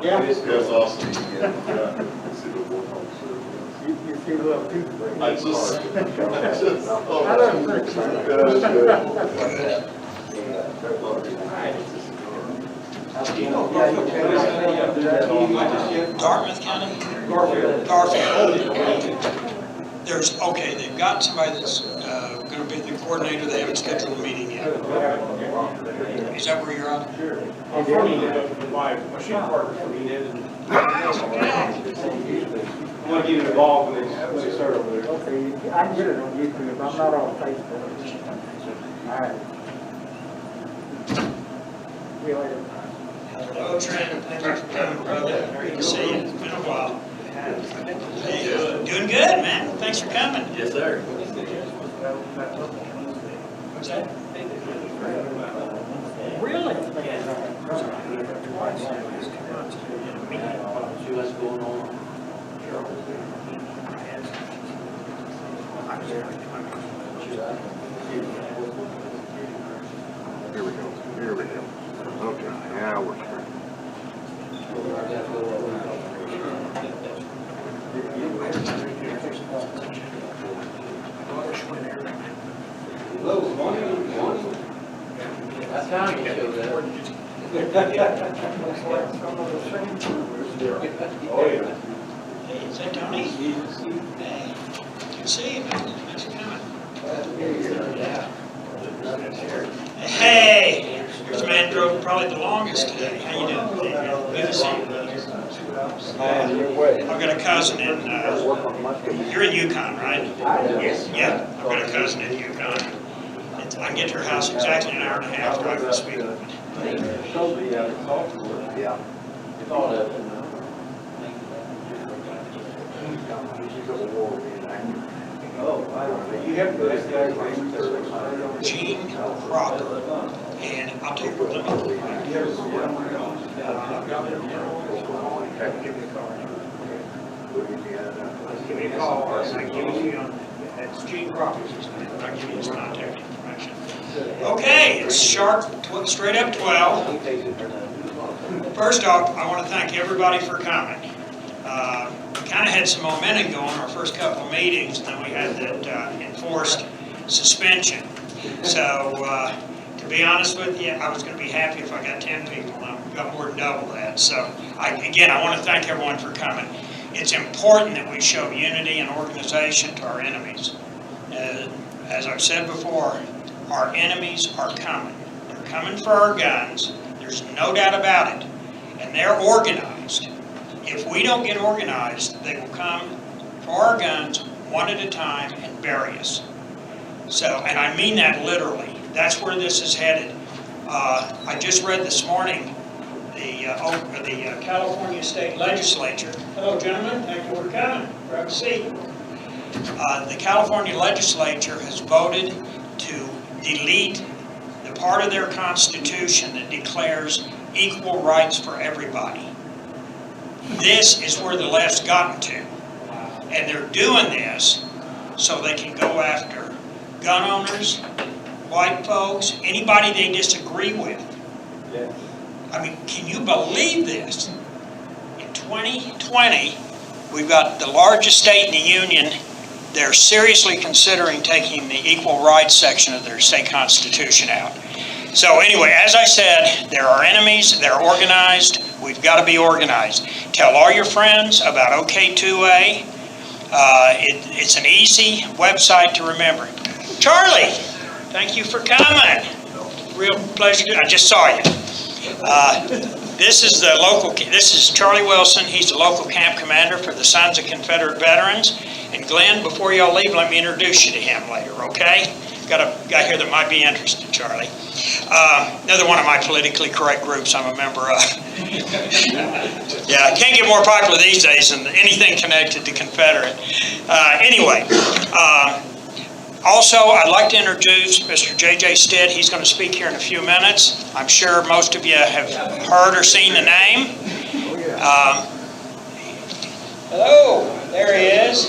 Yeah. That's awesome. You see a little toothbrush. I just. I don't think so. Dartmouth County? Garfield. Okay, they've got somebody that's going to be the coordinator. They haven't scheduled a meeting yet. Is that where you're at? I'm funny, my machine partner for me did, and I want to get involved when they start over there. Okay, I can get it on YouTube, I'm not on Facebook. All right. See you later. Hello, Trent. Thank you for coming, brother. Great to see you. It's been a while. Hey, doing good, man. Thanks for coming. Yes, sir. What's that? Really? See what's going on. Here we go. Here we go. Okay, now we're straight. Hello, good morning. Good morning. That's how you show that. Oh, yeah. Hey, is that Tony? Hey, good to see you, man. Thanks for coming. Hey, here's a man who drove probably the longest today. How you doing? Good to see you. I've got a cousin in, you're in Yukon, right? Yes. Yeah, I've got a cousin in Yukon. I can get to her house exactly an hour and a half driving to speed limit. Yeah. You have to. Gene Cropper, and I'll tell you what, let me. Give me a call, I can give you, it's Gene Cropper's his name, I'll give you his contact information. Okay, it's sharp, straight up 12. First off, I want to thank everybody for coming. We kind of had some momentum going our first couple of meetings, and then we had that enforced suspension. So, to be honest with you, I was going to be happy if I got 10 people, and I've got more than double that. So, again, I want to thank everyone for coming. It's important that we show unity and organization to our enemies. As I've said before, our enemies are coming. They're coming for our guns. There's no doubt about it. And they're organized. If we don't get organized, they will come for our guns one at a time and bury us. So, and I mean that literally. That's where this is headed. I just read this morning the California State Legislature. Hello, gentlemen. Thank you for coming. Grab a seat. The California Legislature has voted to delete the part of their Constitution that declares equal rights for everybody. This is where the left's gotten to. And they're doing this so they can go after gun owners, white folks, anybody they disagree with. Yeah. I mean, can you believe this? In 2020, we've got the largest state in the union. They're seriously considering taking the equal rights section of their state constitution out. So anyway, as I said, there are enemies, they're organized, we've got to be organized. Tell all your friends about OK2A. It's an easy website to remember. Charlie, thank you for coming. Real pleasure. I just saw you. This is Charlie Wilson. He's the local camp commander for the Sons of Confederate Veterans. And Glenn, before y'all leave, let me introduce you to him later, okay? Got a guy here that might be interested, Charlie. Another one of my politically correct groups I'm a member of. Yeah, I can't get more popular these days than anything connected to Confederate. Anyway, also I'd like to introduce Mr. J.J. Stitt. He's going to speak here in a few minutes. I'm sure most of you have heard or seen the name. Hello, there he is.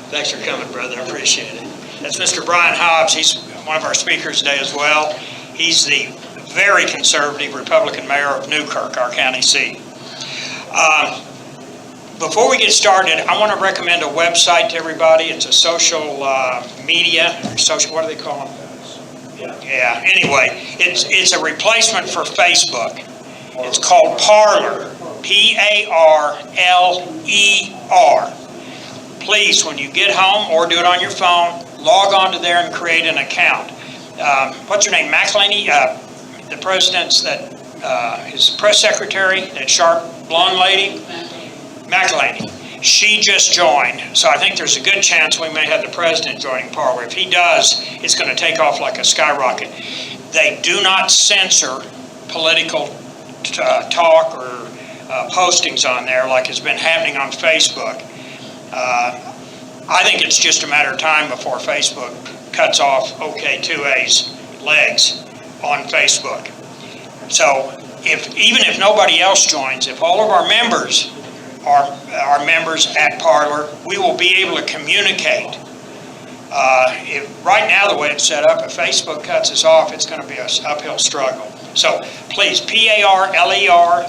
Thanks for coming, brother. I appreciate it. That's Mr. Brian Hobbs. He's one of our speakers today as well. He's the very conservative Republican mayor of Newkirk, our county seat. Before we get started, I want to recommend a website to everybody. It's a social media, social, what do they call them? Yeah, anyway, it's a replacement for Facebook. It's called Parler, P-A-R-L-E-R. Please, when you get home or do it on your phone, log on to there and create an account. What's her name, McElhaney? The president's his press secretary, that sharp blonde lady? McElhaney. She just joined, so I think there's a good chance we may have the president joining Parler. If he does, it's going to take off like a skyrocket. They do not censor political talk or postings on there like has been happening on Facebook. I think it's just a matter of time before Facebook cuts off OK2A's legs on Facebook. So even if nobody else joins, if all of our members are members at Parler, we will be able to communicate. Right now, the way it's set up, if Facebook cuts us off, it's going to be an uphill struggle. So please, P-A-R-L-E-R.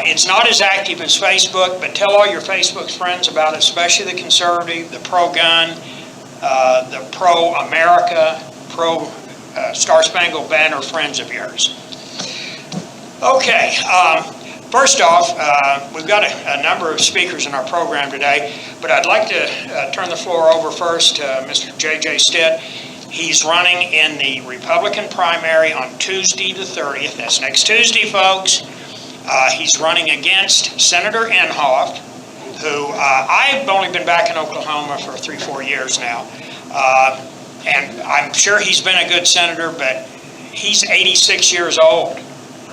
It's not as active as Facebook, but tell all your Facebook friends about it, especially the conservative, the pro-gun, the pro-America, pro-Star-Spangled Banner friends of yours. Okay, first off, we've got a number of speakers in our program today, but I'd like to turn the floor over first to Mr. J.J. Stitt. He's running in the Republican primary on Tuesday the 30th. That's next Tuesday, folks. He's running against Senator Inhofe, who I've only been back in Oklahoma for 3-4 years now. And I'm sure he's been a good senator, but he's 86 years old.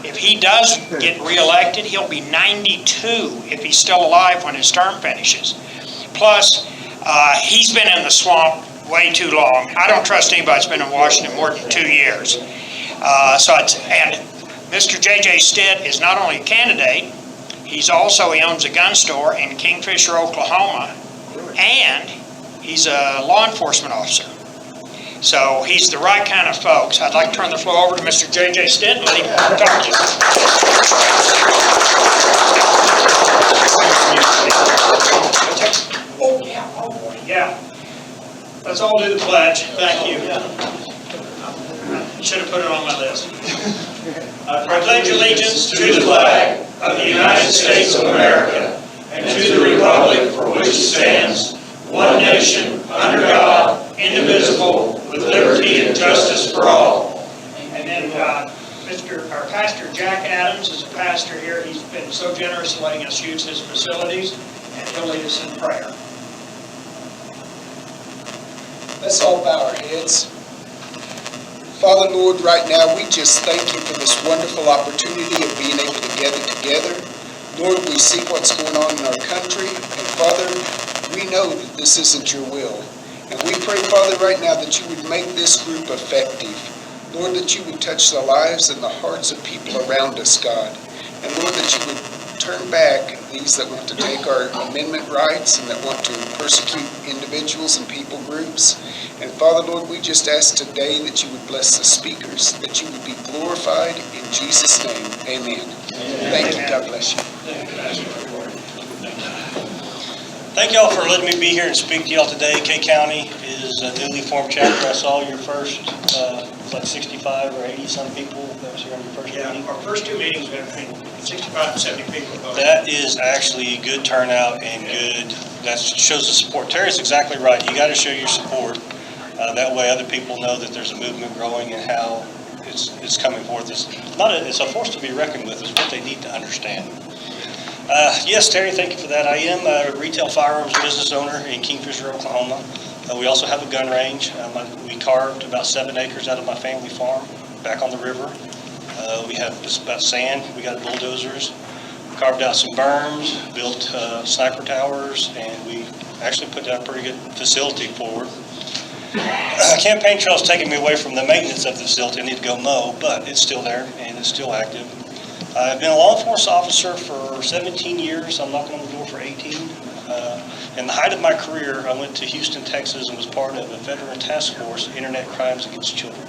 If he does get reelected, he'll be 92 if he's still alive when his term finishes. Plus, he's been in the swamp way too long. I don't trust anybody that's been in Washington more than 2 years. And Mr. J.J. Stitt is not only a candidate, he owns a gun store in Kingfisher, Oklahoma, and he's a law enforcement officer. So he's the right kind of folks. I'd like to turn the floor over to Mr. J.J. Stitt and let him talk to you. Oh, yeah. Oh, boy. Yeah. Let's all do the pledge. Thank you. Should have put it on my list. I pledge allegiance to the flag of the United States of America and to the republic for which it stands, one nation, under God, indivisible, with liberty and justice for all. And then Pastor Jack Adams is a pastor here. He's been so generous in letting us use his facilities, and he'll lead us in prayer. Let's all bow our heads. Father, Lord, right now we just thank you for this wonderful opportunity of being able to gather together. Lord, we see what's going on in our country, and Father, we know that this isn't your will. And we pray, Father, right now that you would make this group effective. Lord, that you would touch the lives and the hearts of people around us, God. And Lord, that you would turn back these that want to take our amendment rights and that want to persecute individuals and people groups. And Father, Lord, we just ask today that you would bless the speakers, that you would be glorified in Jesus' name. Amen. Thank you. God bless you. Thank y'all for letting me be here and speak to y'all today. K County is a newly formed chapter. I saw your first, like 65 or 80 some people that was here on your first meeting. Our first 2 meetings have been 65 to 70 people. That is actually good turnout and good. That shows the support. Terry's exactly right. You got to show your support. That way, other people know that there's a movement growing and how it's coming forth. It's a force to be reckoned with. Is what they need to understand. Yes, Terry, thank you for that. I am a retail firearms business owner in Kingfisher, Oklahoma. We also have a gun range. We carved about 7 acres out of my family farm back on the river. We have just about sand. We got bulldozers. Carved out some berms, built sniper towers, and we actually put down a pretty good facility forward. Campaign trail's taking me away from the maintenance of the facility. I need to go mow, but it's still there and it's still active. I've been a law enforcement officer for 17 years. I'm knocking on the door for 18. In the height of my career, I went to Houston, Texas, and was part of a veteran task force, Internet Crimes Against Children.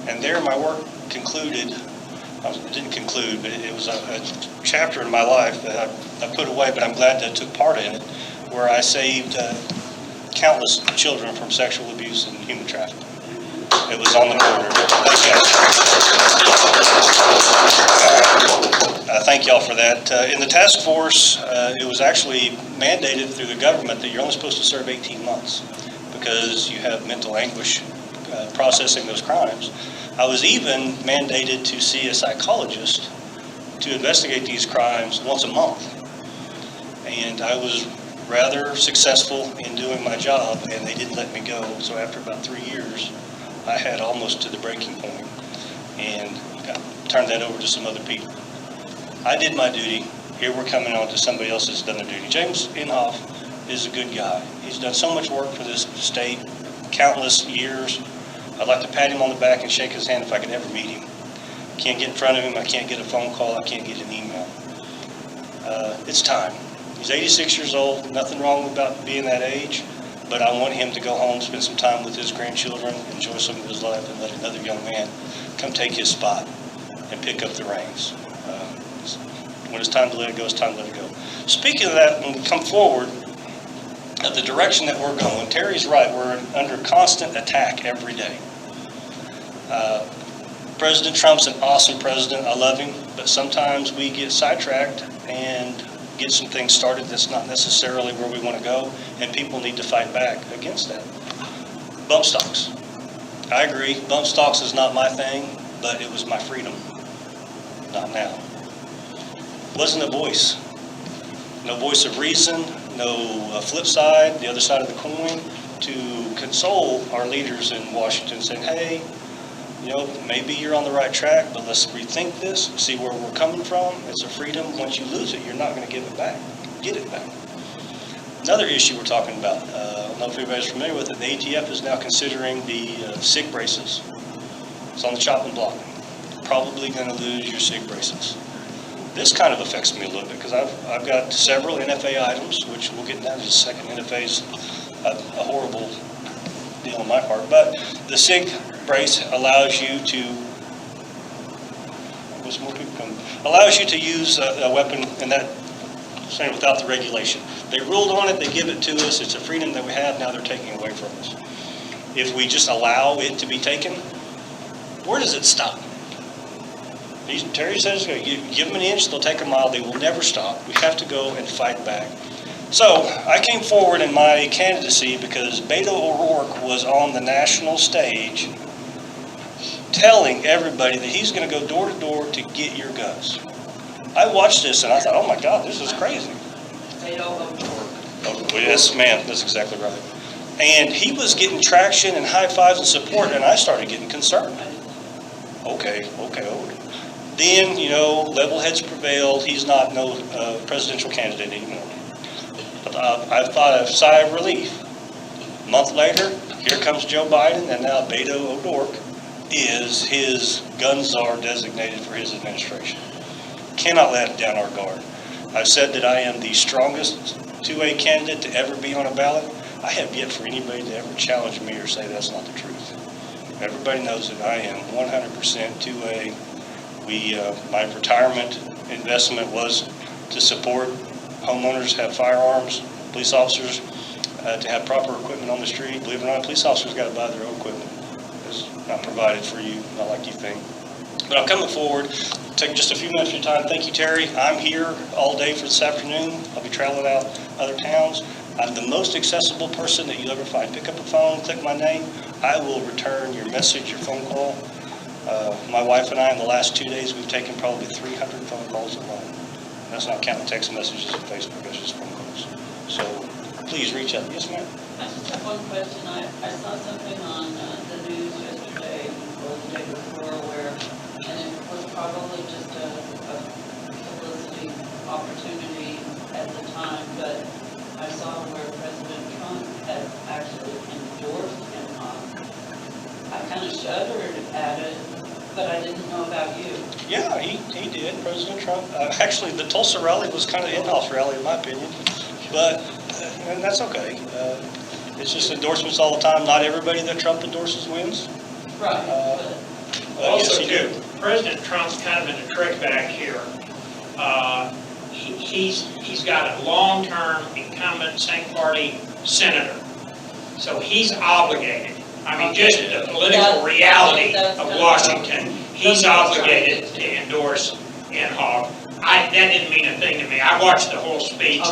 And there my work concluded. It didn't conclude, but it was a chapter in my life that I put away, but I'm glad that I took part in it, where I saved countless children from sexual abuse and human trafficking. It was on the border. Thank y'all for that. In the task force, it was actually mandated through the government that you're only supposed to serve 18 months because you have mental anguish processing those crimes. I was even mandated to see a psychologist to investigate these crimes once a month. And I was rather successful in doing my job, and they didn't let me go. So after about 3 years, I had almost to the breaking point and turned that over to some other people. I did my duty. Here we're coming on to somebody else that's done their duty. James Inhofe is a good guy. He's done so much work for this state, countless years. I'd like to pat him on the back and shake his hand if I could ever meet him. Can't get in front of him. I can't get a phone call. I can't get an email. It's time. He's 86 years old. Nothing wrong about being that age. But I want him to go home, spend some time with his grandchildren, enjoy some of his life, and let another young man come take his spot and pick up the reins. When it's time to let it go, it's time to let it go. Speaking of that, when we come forward, the direction that we're going, Terry's right, we're under constant attack every day. President Trump's an awesome president. I love him, but sometimes we get sidetracked and get some things started that's not necessarily where we want to go, and people need to fight back against that. Bump stocks. I agree, bump stocks is not my thing, but it was my freedom. Not now. Wasn't a voice. No voice of reason, no flip side, the other side of the coin, to console our leaders in Washington saying, hey, you know, maybe you're on the right track, but let's rethink this, see where we're coming from. It's a freedom. Once you lose it, you're not going to give it back. Get it back. Another issue we're talking about, I don't know if everybody's familiar with it, the ATF is now considering the SIG braces. It's on the chopping block. Probably going to lose your SIG braces. This kind of affects me a little bit because I've got several NFA items, which we'll get into in a second. NFA's a horrible deal on my part, but the SIG brace allows you to, allows you to use a weapon, and that saying without the regulation. They ruled on it, they give it to us, it's a freedom that we have, now they're taking away from us. If we just allow it to be taken, where does it stop? Terry says, give them an inch, they'll take a mile, they will never stop. We have to go and fight back. So I came forward in my candidacy because Beto O'Rourke was on the national stage telling everybody that he's going to go door to door to get your guns. I watched this and I thought, oh my God, this is crazy. Beto O'Rourke. Oh, yes, ma'am, that's exactly right. And he was getting traction and high fives and support, and I started getting concerned. Okay. Then, you know, level heads prevailed. He's not no presidential candidate anymore. But I thought a sigh of relief. A month later, here comes Joe Biden, and now Beto O'Rourke is his gun czar designated for his administration. Cannot let down our guard. I've said that I am the strongest 2A candidate to ever be on a ballot. I have yet for anybody to ever challenge me or say that's not the truth. Everybody knows that I am 100% 2A. My retirement investment was to support homeowners have firearms, police officers to have proper equipment on the street. Believe it or not, police officers got to buy their own equipment. It's not provided for you, not like you think. But I'm coming forward. Take just a few minutes of your time. Thank you, Terry. I'm here all day for this afternoon. I'll be traveling out other towns. I'm the most accessible person that you'll ever find. Pick up a phone, click my name. I will return your message, your phone call. My wife and I, in the last 2 days, we've taken probably 300 phone calls alone. That's not counting text messages and Facebook, that's just phone calls. So please reach out. Yes, ma'am? I just have one question. I saw something on the news yesterday or the day before where, and it was probably just a publicity opportunity at the time, but I saw where President Trump had actually endorsed him. I kind of shuddered at it, but I didn't know about you. Yeah, he did, President Trump. Actually, the Tulsa rally was kind of an Inhofe rally, in my opinion. But, and that's okay. It's just endorsements all the time. Not everybody that Trump endorses wins. Right. Also, too, President Trump's kind of in a trick back here. He's got a long-term incumbent same party senator, so he's obligated. I mean, just the political reality of Washington, he's obligated to endorse Hobbs. That didn't mean a thing to me. I watched the whole speech,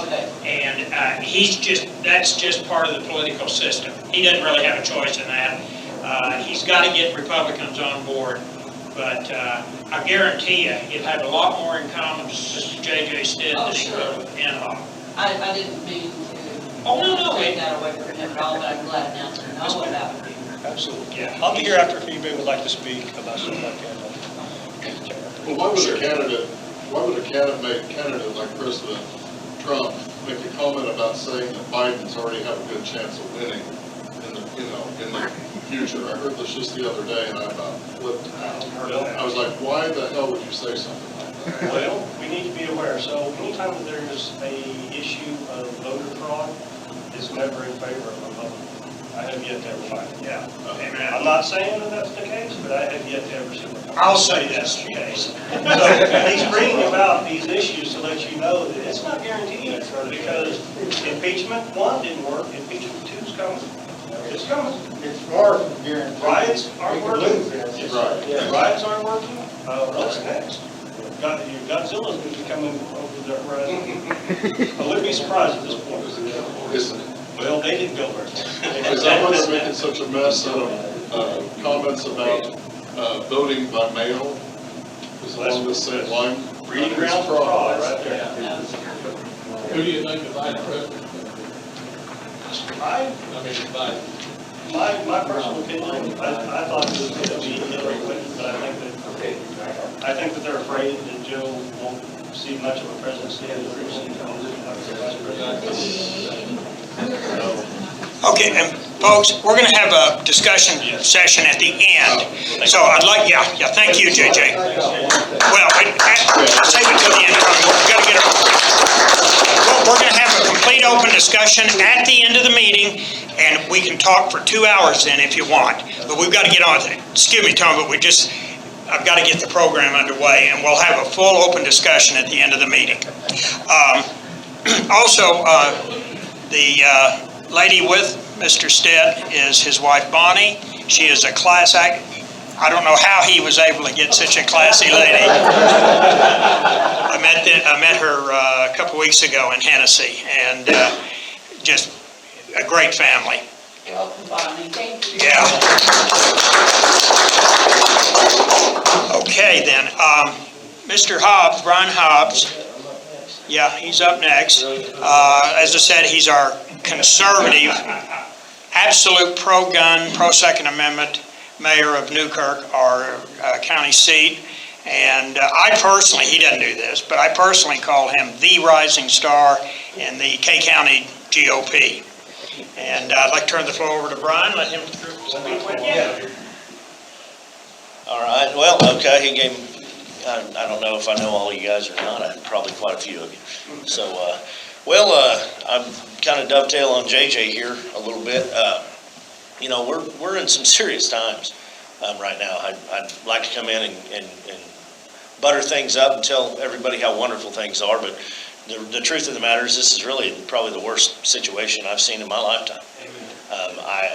and that's just part of the political system. He doesn't really have a choice in that. He's got to get Republicans on board, but I guarantee you, he'll have a lot more in common with Mr. J.J. Stitt than he will with Hobbs. I didn't mean to take that away from him at all, but I'm glad now to know what that would be. Absolutely. Yeah. I'll be here after if anybody would like to speak about something like that. Well, why would a candidate like President Trump make a comment about saying that Biden's already have a good chance of winning in the future? I heard this just the other day and I about flipped out. I was like, why the hell would you say something like that? Well, we need to be aware. So anytime that there's a issue of voter fraud, it's never in favor of a Republican. I have yet to ever find it. Yeah. I'm not saying that that's the case, but I have yet to ever see it. I'll say that's the case. So he's bringing about these issues to let you know that it's not guaranteed, because impeachment 1 didn't work, impeachment 2 is coming. It's coming. It's far from guaranteed. Riots aren't working. Right. Yeah, riots aren't working. What's next? Godzilla's going to be coming over the horizon. I wouldn't be surprised at this point. Isn't it? Well, they didn't go very far. Is that why they're making such a mess out of comments about voting by mail? Is along the same line? Breeding ground for fraud right there. Who do you think the vice president? My personal opinion, I thought it was going to be Hillary Clinton, but I think that they're afraid that Joe won't see much of a presidency as a vice president. Okay, and folks, we're going to have a discussion session at the end. So I'd like, thank you, JJ. Well, save it till the end. We're going to have a complete open discussion at the end of the meeting, and we can talk for 2 hours then if you want. But we've got to get on with it. Excuse me, Tom, but I've got to get the program underway, and we'll have a full open discussion at the end of the meeting. Also, the lady with Mr. Stitt is his wife, Bonnie. She is a class act. I don't know how he was able to get such a classy lady. I met her a couple weeks ago in Hennessy, and just a great family. Welcome, Bonnie. Thank you. Yeah. Okay, then. Mr. Hobbs, Brian Hobbs. Yeah, he's up next. As I said, he's our conservative, absolute pro-gun, pro-Second Amendment mayor of Newkirk, our county seat. And I personally, he doesn't do this, but I personally call him the rising star in the K-County GOP. And I'd like to turn the floor over to Brian, let him speak with you. All right, well, okay, he gave, I don't know if I know all of you guys or not, probably quite a few of you. So, I'm kind of dovetail on JJ here a little bit. You know, we're in some serious times right now. I'd like to come in and butter things up and tell everybody how wonderful things are, but the truth of the matter is this is really probably the worst situation I've seen in my lifetime.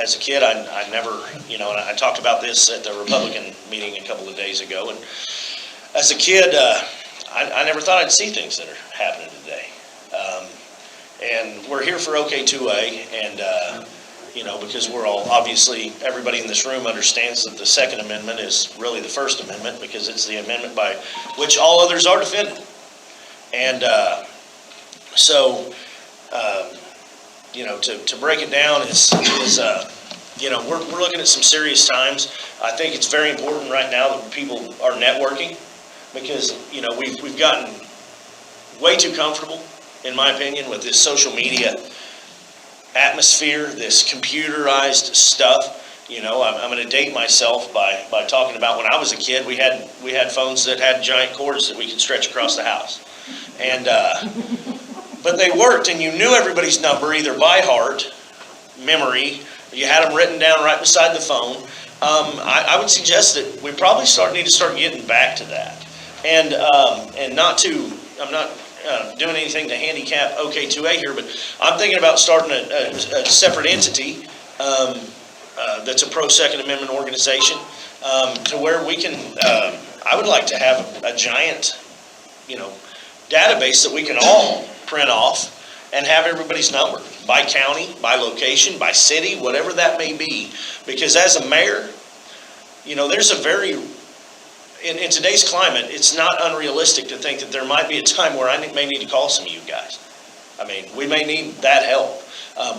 As a kid, I never, you know, and I talked about this at the Republican meeting a couple of days ago, and as a kid, I never thought I'd see things that are happening today. And we're here for OK2A, and, you know, because we're all, obviously, everybody in this room understands that the Second Amendment is really the First Amendment, because it's the amendment by which all others are defended. And you know, to break it down is you know, we're looking at some serious times. I think it's very important right now that people are networking, because, you know, we've gotten way too comfortable, in my opinion, with this social media atmosphere, this computerized stuff. You know, I'm going to date myself by talking about when I was a kid, we had phones that had giant cords that we could stretch across the house. And but they worked, and you knew everybody's number either by heart, memory, or you had them written down right beside the phone. I would suggest that we probably need to start getting back to that. And I'm not doing anything to handicap OK2A here, but I'm thinking about starting a separate entity that's a pro-Second Amendment organization to where we can, I would like to have a giant, database that we can all print off and have everybody's number by county, by location, by city, whatever that may be. Because as a mayor, there's a very, in today's climate, it's not unrealistic to think that there might be a time where I may need to call some of you guys. I mean, we may need that help.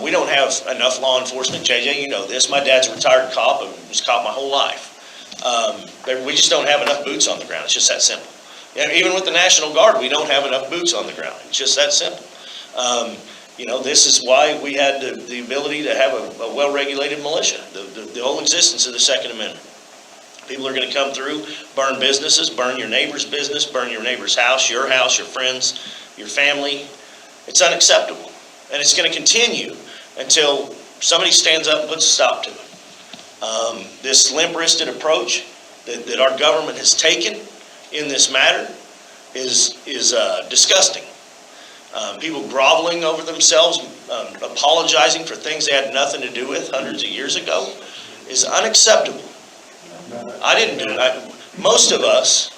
We don't have enough law enforcement. JJ, you know this. My dad's a retired cop and was a cop my whole life. We just don't have enough boots on the ground. It's just that simple. Even with the National Guard, we don't have enough boots on the ground. It's just that simple. This is why we had the ability to have a well-regulated militia, the whole existence of the Second Amendment. People are going to come through, burn businesses, burn your neighbor's business, burn your neighbor's house, your friends, your family. It's unacceptable. And it's going to continue until somebody stands up and puts a stop to it. This limp-wristed approach that our government has taken in this matter is disgusting. People groveling over themselves, apologizing for things they had nothing to do with hundreds of years ago is unacceptable. I didn't do it. Most of us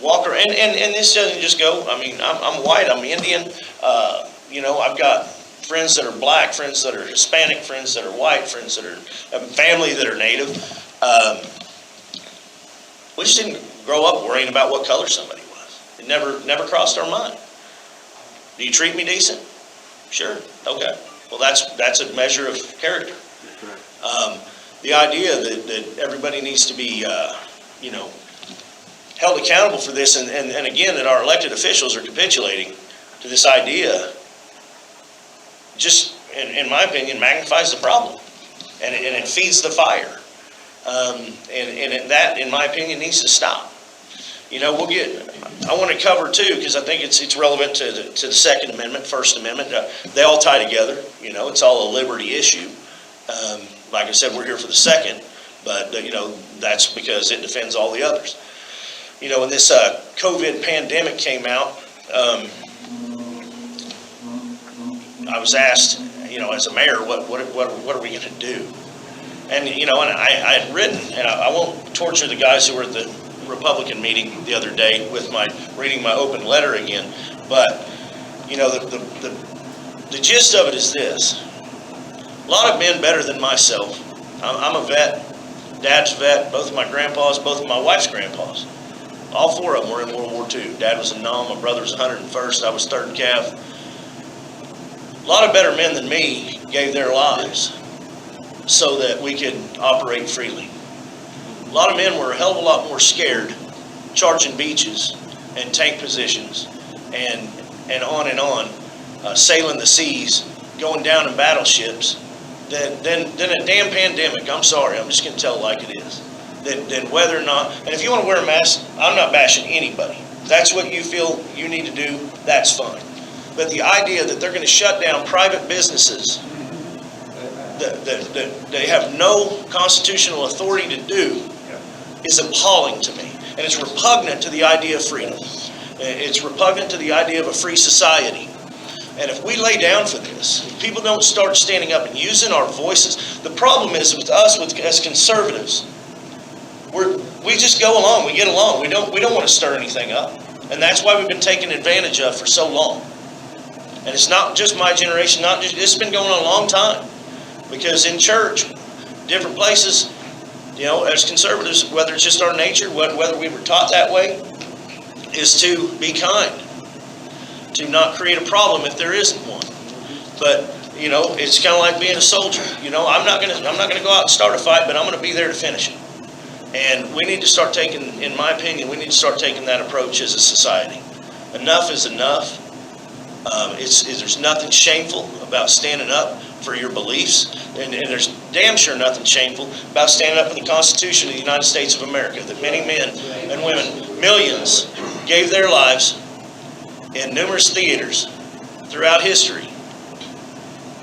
walk around, and this doesn't just go, I'm white, I'm Indian, I've got friends that are black, friends that are Hispanic, friends that are white, friends that are family that are native. We just didn't grow up worrying about what color somebody was. It never crossed our mind. Do you treat me decent? Sure. Okay. Well, that's a measure of character. The idea that everybody needs to be, held accountable for this, and again, that our elected officials are capitulating to this idea, just, in my opinion, magnifies the problem, and it feeds the fire. And that, in my opinion, needs to stop. I want to cover too, because I think it's relevant to the Second Amendment, First Amendment. They all tie together. It's all a liberty issue. Like I said, we're here for the second, but that's because it defends all the others. When this COVID pandemic came out, I was asked, as a mayor, what are we going to do? And and I had written, and I won't torture the guys who were at the Republican meeting the other day with reading my open letter again, but the gist of it is this. A lot of men better than myself. I'm a vet. Dad's a vet. Both of my grandpas, both of my wife's grandpas. All four of them were in World War II. Dad was a NOM. My brother was 101st. I was 3rd Cav. A lot of better men than me gave their lives so that we could operate freely. A lot of men were a hell of a lot more scared charging beaches and tank positions and on, sailing the seas, going down in battleships, than a damn pandemic. I'm sorry, I'm just going to tell it like it is. Then whether or not, and if you want to wear a mask, I'm not bashing anybody. If that's what you feel you need to do, that's fine. But the idea that they're going to shut down private businesses that they have no constitutional authority to do is appalling to me. And it's repugnant to the idea of freedom. It's repugnant to the idea of a free society. And if we lay down for this, if people don't start standing up and using our voices, the problem is with us as conservatives, we just go along, we get along. We don't want to stir anything up. And that's why we've been taken advantage of for so long. And it's not just my generation, it's been going on a long time. Because in church, different places, as conservatives, whether it's just our nature, whether we were taught that way, is to be kind, to not create a problem if there isn't one. But it's kind of like being a soldier. I'm not gonna go out and start a fight, but I'm gonna be there to finish it. And we need to start taking, in my opinion, that approach as a society. Enough is enough. There's nothing shameful about standing up for your beliefs, and there's damn sure nothing shameful about standing up for the Constitution of the United States of America, that many men and women, millions, gave their lives in numerous theaters throughout history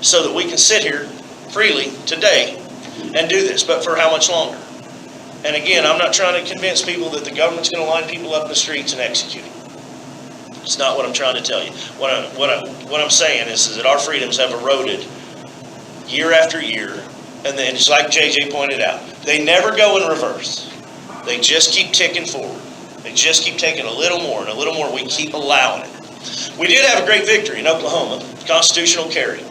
so that we can sit here freely today and do this, but for how much longer? And again, I'm not trying to convince people that the government's going to line people up in the streets and execute them. It's not what I'm trying to tell you. What I'm saying is that our freedoms have eroded year after year, and then just like JJ pointed out, they never go in reverse. They just keep ticking forward. They just keep taking a little more and a little more. We keep allowing it. We did have a great victory in Oklahoma, constitutional carry.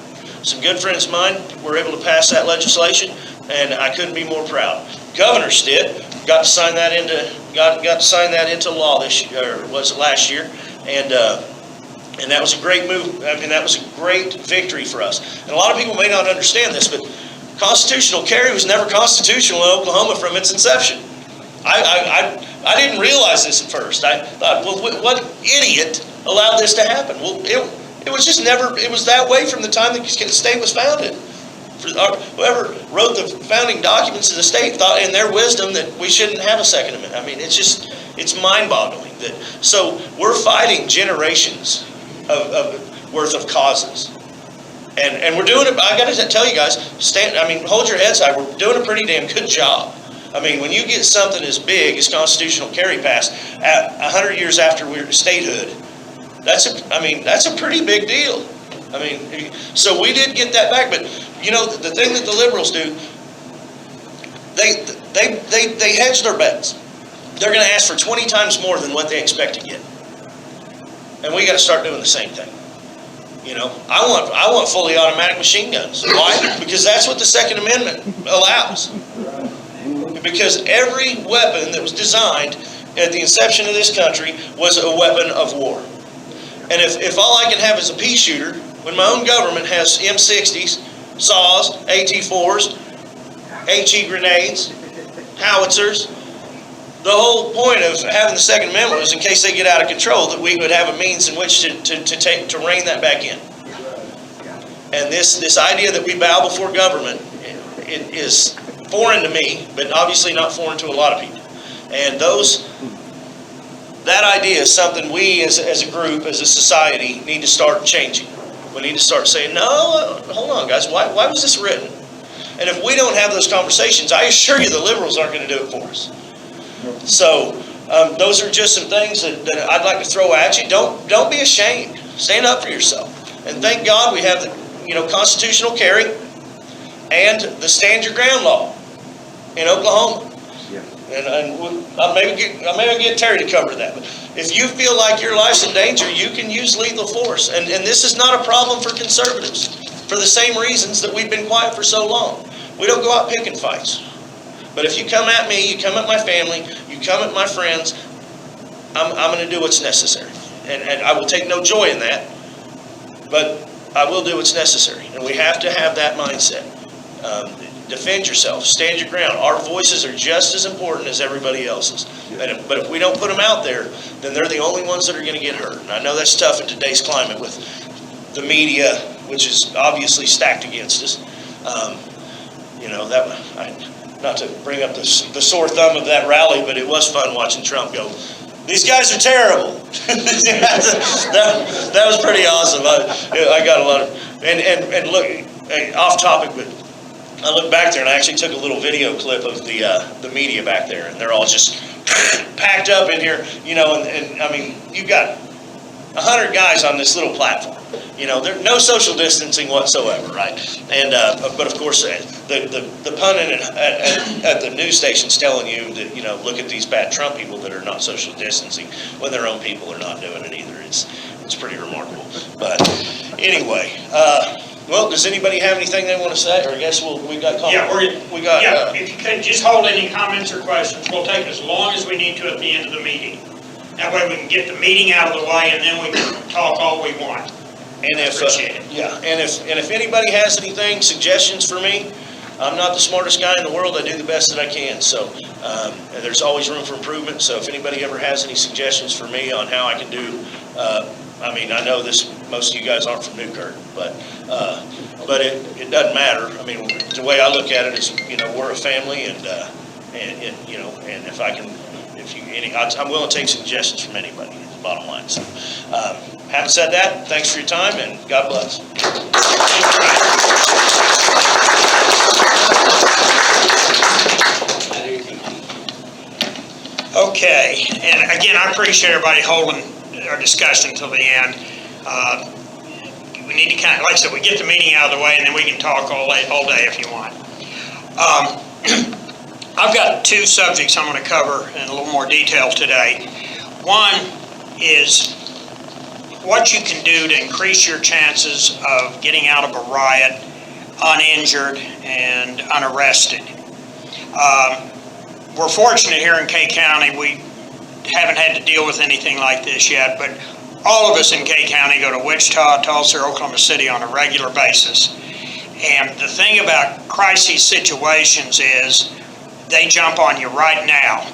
Some good friends of mine were able to pass that legislation, and I couldn't be more proud. Governor Stitt got to sign that into law this year, or was it last year? And that was a great move. I mean, that was a great victory for us. And a lot of people may not understand this, but constitutional carry was never constitutional in Oklahoma from its inception. I didn't realize this at first. I thought, well, what idiot allowed this to happen? Well, it was just never, it was that way from the time the state was founded. Whoever wrote the founding documents of the state thought in their wisdom that we shouldn't have a Second Amendment. I mean, it's mind-boggling. So we're fighting generations of worth of causes. And we're doing it, I got to tell you guys, hold your heads high. We're doing a pretty damn good job. I mean, when you get something as big as constitutional carry passed 100 years after we're statehood, that's a pretty big deal. I mean, so we did get that back, but you know, the thing that the liberals do, they hedge their bets. They're going to ask for 20 times more than what they expect to get. And we got to start doing the same thing. You know, I want fully automatic machine guns. Why? Because that's what the Second Amendment allows. Because every weapon that was designed at the inception of this country was a weapon of war. And if all I can have is a pea shooter, when my own government has M60s, saws, AT4s, HE grenades, howitzers, the whole point of having the Second Amendment was in case they get out of control that we would have a means in which to rein that back in. And this idea that we bow before government, it is foreign to me, but obviously not foreign to a lot of people. And that idea is something we as a group, as a society, need to start changing. We need to start saying, no, hold on guys, why was this written? And if we don't have those conversations, I assure you the liberals aren't going to do it for us. So those are just some things that I'd like to throw at you. Don't be ashamed. Stand up for yourself. And thank God we have the constitutional carry and the stand your ground law in Oklahoma. And I'll maybe get Terry to cover that. But if you feel like your life's in danger, you can use lethal force. And this is not a problem for conservatives for the same reasons that we've been quiet for so long. We don't go out picking fights. But if you come at me, you come at my family, you come at my friends, I'm going to do what's necessary. And I will take no joy in that, but I will do what's necessary. And we have to have that mindset. Defend yourself, stand your ground. Our voices are just as important as everybody else's. But if we don't put them out there, then they're the only ones that are going to get hurt. And I know that's tough in today's climate with the media, which is obviously stacked against us. Not to bring up the sore thumb of that rally, but it was fun watching Trump go, these guys are terrible. that was pretty awesome. I got a lot of, and look, off topic, but I looked back there and I actually took a little video clip of the media back there, and they're all just packed up in here, and I mean, you've got 100 guys on this little platform. There's no social distancing whatsoever, right? And but of course, the pundit at the news station's telling you that look at these bad Trump people that are not social distancing when their own people are not doing it either. It's pretty remarkable. But anyway, well, does anybody have anything they want to say? Or I guess we got comments. Yeah, if you could just hold any comments or questions, we'll take as long as we need to at the end of the meeting. That way we can get the meeting out of the way, and then we can talk all we want. And if anybody has anything, suggestions for me, I'm not the smartest guy in the world. I do the best that I can. So there's always room for improvement. So if anybody ever has any suggestions for me on how I can do, I know most of you guys aren't from Newkirk, but it doesn't matter. I mean, the way I look at it is, we're a family, and if I can. I'm willing to take suggestions from anybody, is the bottom line. So, having said that, thanks for your time, and God bless. Okay, and again, I appreciate everybody holding our discussion until the end. We need to kind of, like I said, we get the meeting out of the way and then we can talk all day if you want. I've got two subjects I'm going to cover in a little more detail today. One is what you can do to increase your chances of getting out of a riot uninjured and unarrested. We're fortunate here in Kay County, we haven't had to deal with anything like this yet, but all of us in Kay County go to Wichita, Tulsa, or Oklahoma City on a regular basis. And the thing about crisis situations is they jump on you right now.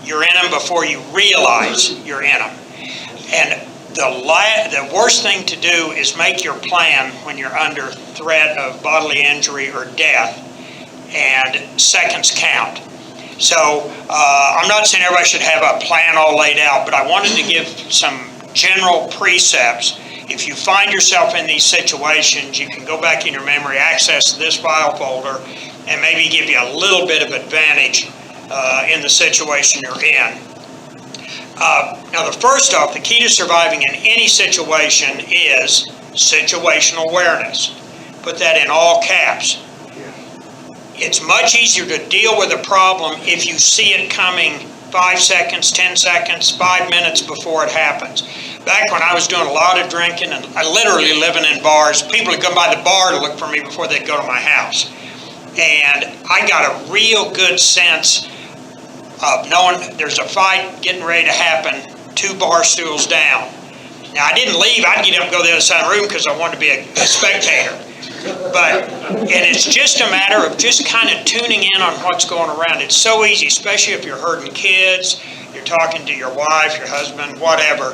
You're in them before you realize you're in them. And the worst thing to do is make your plan when you're under threat of bodily injury or death, and seconds count. So I'm not saying everybody should have a plan all laid out, but I wanted to give some general precepts. If you find yourself in these situations, you can go back in your memory, access this file folder, and maybe give you a little bit of advantage in the situation you're in. Now, first off, the key to surviving in any situation is situational awareness. Put that in all caps. It's much easier to deal with a problem if you see it coming 5 seconds, 10 seconds, 5 minutes before it happens. Back when I was doing a lot of drinking and I literally living in bars, people would come by the bar to look for me before they'd go to my house. And I got a real good sense of knowing there's a fight getting ready to happen 2 bar stools down. Now, I didn't leave. I'd get up and go to the other side of the room because I wanted to be a spectator. And it's just a matter of just kind of tuning in on what's going around. It's so easy, especially if you're herding kids, you're talking to your wife, your husband, whatever.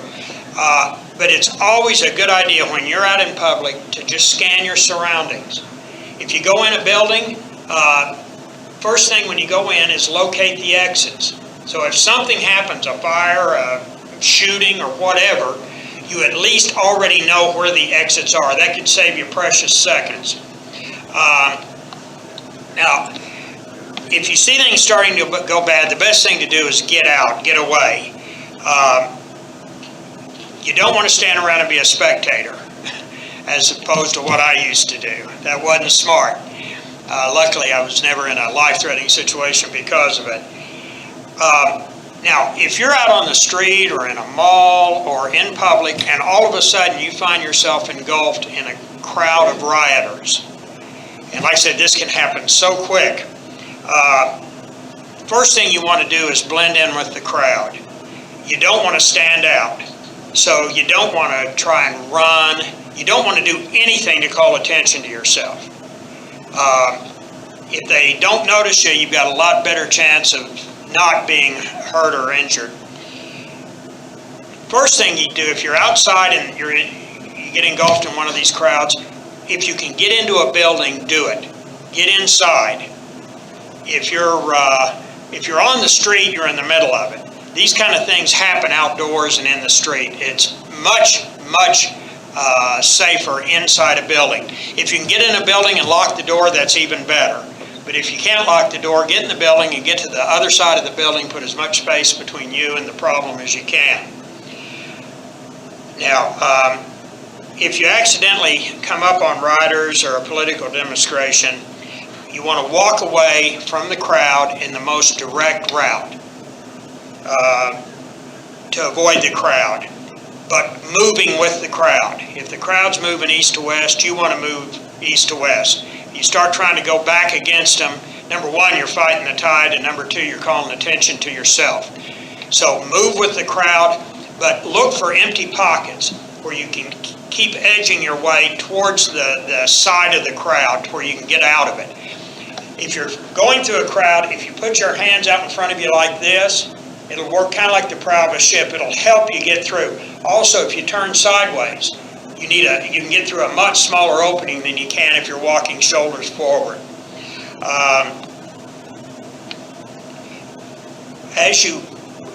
But it's always a good idea when you're out in public to just scan your surroundings. If you go in a building, first thing when you go in is locate the exits. So if something happens, a fire, a shooting, or whatever, you at least already know where the exits are. That could save you precious seconds. Now, if you see things starting to go bad, the best thing to do is get out, get away. You don't want to stand around and be a spectator, as opposed to what I used to do. That wasn't smart. Luckily, I was never in a life-threatening situation because of it. Now, if you're out on the street or in a mall or in public and all of a sudden you find yourself engulfed in a crowd of rioters, and like I said, this can happen so quick, first thing you want to do is blend in with the crowd. You don't want to stand out, so you don't want to try and run. You don't want to do anything to call attention to yourself. If they don't notice you, you've got a lot better chance of not being hurt or injured. First thing you do, if you're outside and you get engulfed in one of these crowds, if you can get into a building, do it. Get inside. If you're on the street, you're in the middle of it. These kind of things happen outdoors and in the street. It's much safer inside a building. If you can get in a building and lock the door, that's even better. But if you can't lock the door, get in the building and get to the other side of the building, put as much space between you and the problem as you can. Now, if you accidentally come up on rioters or a political demonstration, you want to walk away from the crowd in the most direct route to avoid the crowd, but moving with the crowd. If the crowd's moving east to west, you want to move east to west. You start trying to go back against them, number one, you're fighting the tide, and number two, you're calling attention to yourself. So move with the crowd, but look for empty pockets where you can keep edging your way towards the side of the crowd where you can get out of it. If you're going through a crowd, if you put your hands out in front of you like this, it'll work kind of like the prow of a ship. It'll help you get through. Also, if you turn sideways, you can get through a much smaller opening than you can if you're walking shoulders forward. As you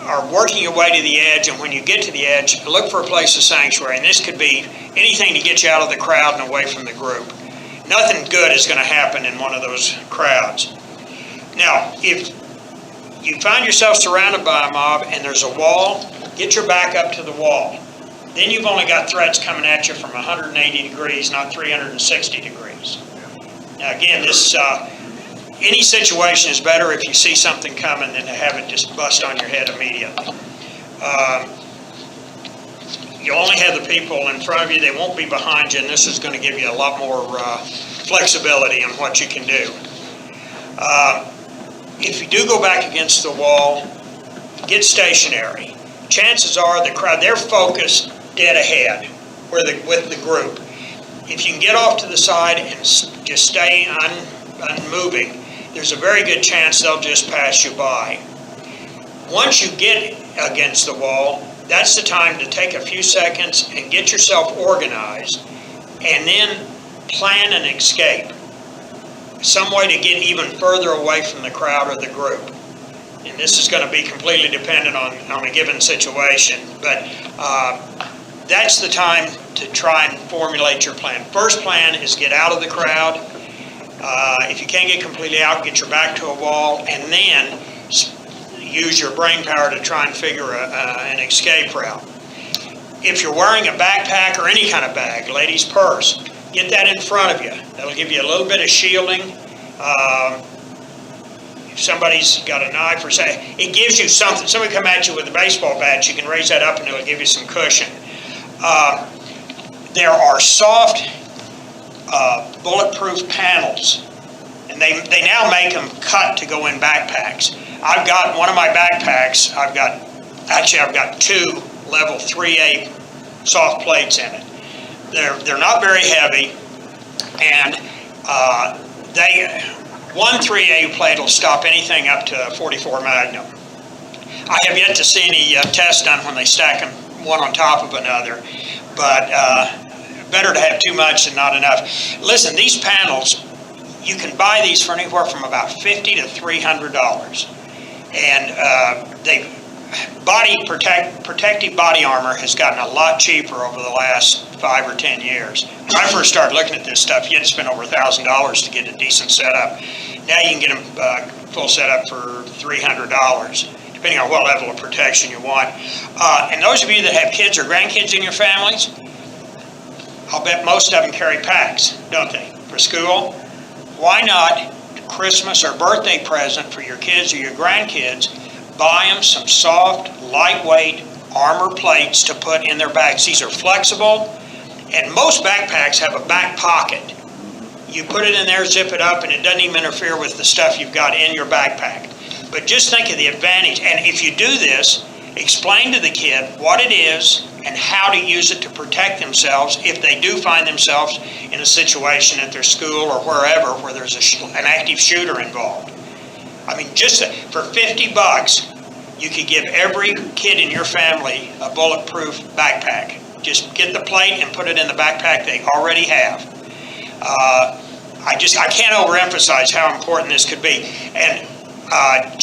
are working your way to the edge, and when you get to the edge, look for a place of sanctuary. And this could be anything to get you out of the crowd and away from the group. Nothing good is going to happen in one of those crowds. Now, if you find yourself surrounded by a mob and there's a wall, get your back up to the wall. Then you've only got threats coming at you from 180 degrees, not 360 degrees. Now again, this any situation is better if you see something coming than to have it just bust on your head immediately. You only have the people in front of you, they won't be behind you, and this is going to give you a lot more flexibility in what you can do. If you do go back against the wall, get stationary. Chances are the crowd, they're focused dead ahead with the group. If you can get off to the side and just stay unmoving, there's a very good chance they'll just pass you by. Once you get against the wall, that's the time to take a few seconds and get yourself organized and then plan an escape. Some way to get even further away from the crowd or the group. And this is going to be completely dependent on a given situation, but that's the time to try and formulate your plan. First plan is get out of the crowd. If you can't get completely out, get your back to a wall, and then use your brain power to try and figure an escape route. If you're wearing a backpack or any kind of bag, ladies' purse, get that in front of you. That'll give you a little bit of shielding. If somebody's got a knife or say, it gives you something. Somebody come at you with a baseball bat, you can raise that up and it'll give you some cushion. There are soft bulletproof panels, and they now make them cut to go in backpacks. I've got one of my backpacks, I've got two level 3A soft plates in it. They're not very heavy, and one 3A plate will stop anything up to 44 Magnum. I have yet to see any tests done when they stack them one on top of another, but better to have too much than not enough. Listen, these panels, you can buy these for anywhere from about $50 to $300, and protective body armor has gotten a lot cheaper over the last 5 or 10 years. When I first started looking at this stuff, you had to spend over $1,000 to get a decent setup. Now you can get them full setup for $300, depending on what level of protection you want. And those of you that have kids or grandkids in your families, I'll bet most of them carry packs, don't they, for school? Why not Christmas or birthday present for your kids or your grandkids, buy them some soft, lightweight armor plates to put in their bags. These are flexible, and most backpacks have a back pocket. You put it in there, zip it up, and it doesn't even interfere with the stuff you've got in your backpack. But just think of the advantage, and if you do this, explain to the kid what it is and how to use it to protect themselves if they do find themselves in a situation at their school or wherever where there's an active shooter involved. I mean, just for $50, you could give every kid in your family a bulletproof backpack. Just get the plate and put it in the backpack they already have. I can't overemphasize how important this could be. And I've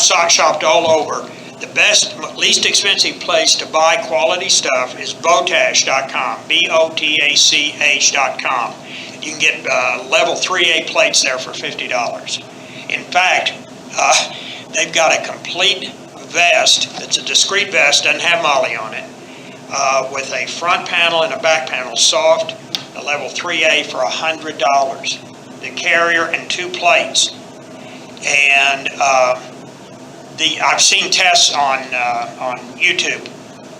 sock shopped all over. The best, least expensive place to buy quality stuff is Botash.com, BOTACH.com. You can get level 3A plates there for $50. In fact, they've got a complete vest. It's a discreet vest, doesn't have MOLLE on it, with a front panel and a back panel, soft, a level 3A for $100. The carrier and 2 plates. And I've seen tests on YouTube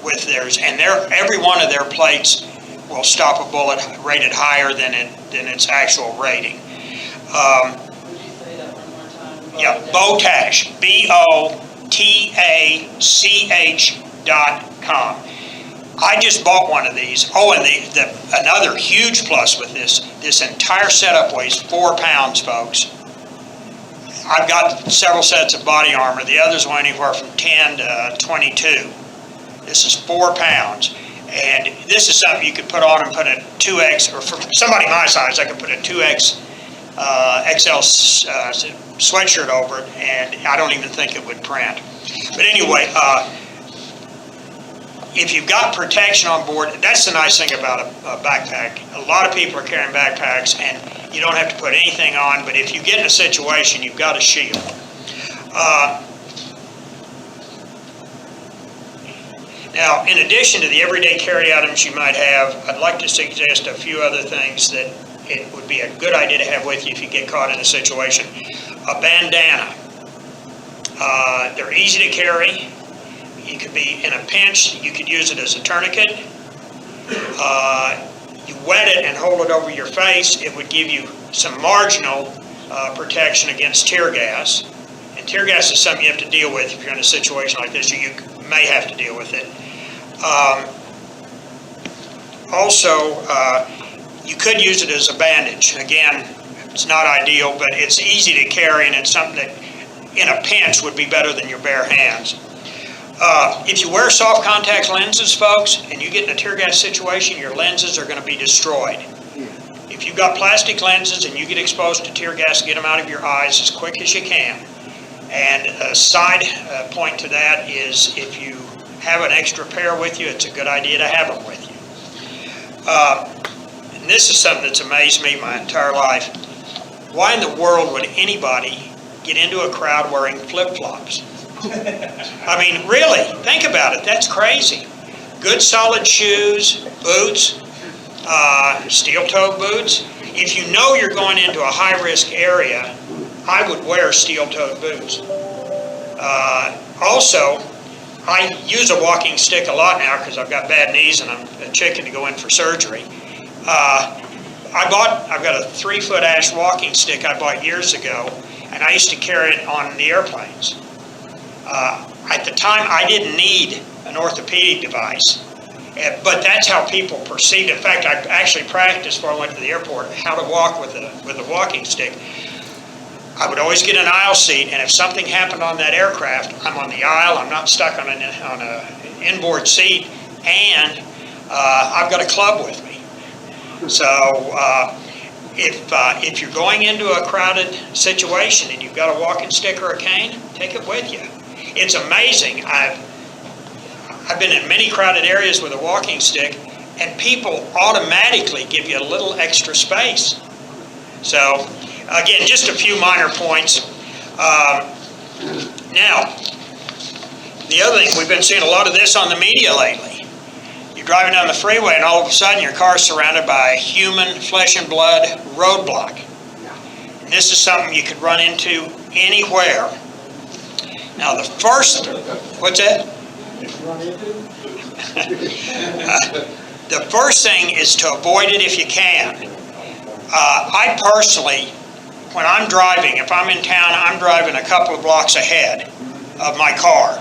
with theirs, and every one of their plates will stop a bullet rated higher than its actual rating. Would you say that one more time? Yeah, Botash, BOTACH.com. I just bought one of these. Oh, and another huge plus with this entire setup weighs 4 pounds, folks. I've got several sets of body armor. The others weigh anywhere from 10 to 22. This is 4 pounds. And this is something you could put on and put a 2X, or for somebody my size, I could put a 2X XL sweatshirt over it, and I don't even think it would print. But anyway, if you've got protection on board, that's the nice thing about a backpack. A lot of people are carrying backpacks, and you don't have to put anything on, but if you get in a situation, you've got a shield. Now, in addition to the everyday carry items you might have, I'd like to suggest a few other things that it would be a good idea to have with you if you get caught in a situation. A bandana. They're easy to carry. You could be in a pinch, you could use it as a tourniquet. You wet it and hold it over your face, it would give you some marginal protection against tear gas. And tear gas is something you have to deal with if you're in a situation like this, or you may have to deal with it. Also, you could use it as a bandage. Again, it's not ideal, but it's easy to carry, and it's something that in a pinch would be better than your bare hands. If you wear soft contact lenses, folks, and you get in a tear gas situation, your lenses are going to be destroyed. If you've got plastic lenses and you get exposed to tear gas, get them out of your eyes as quick as you can. And a side point to that is if you have an extra pair with you, it's a good idea to have them with you. And this is something that's amazed me my entire life. Why in the world would anybody get into a crowd wearing flip-flops? I mean, really, think about it. That's crazy. Good solid shoes, boots, steel-toed boots. If you know you're going into a high-risk area, I would wear steel-toed boots. Also, I use a walking stick a lot now because I've got bad knees and I'm a chicken to go in for surgery. I've got a 3-foot ash walking stick I bought years ago, and I used to carry it on the airplanes. At the time, I didn't need an orthopedic device, but that's how people perceived it. In fact, I actually practiced before I went to the airport how to walk with a walking stick. I would always get an aisle seat, and if something happened on that aircraft, I'm on the aisle, I'm not stuck on an inboard seat, and I've got a club with me. So if you're going into a crowded situation and you've got a walking stick or a cane, take it with you. It's amazing. I've been in many crowded areas with a walking stick, and people automatically give you a little extra space. So, again, just a few minor points. Now, the other thing, we've been seeing a lot of this on the media lately. You're driving down the freeway and all of a sudden your car's surrounded by a human, flesh and blood roadblock. And this is something you could run into anywhere. Now the first, what's that? The first thing is to avoid it if you can. I personally, when I'm driving, if I'm in town, I'm driving a couple of blocks ahead of my car.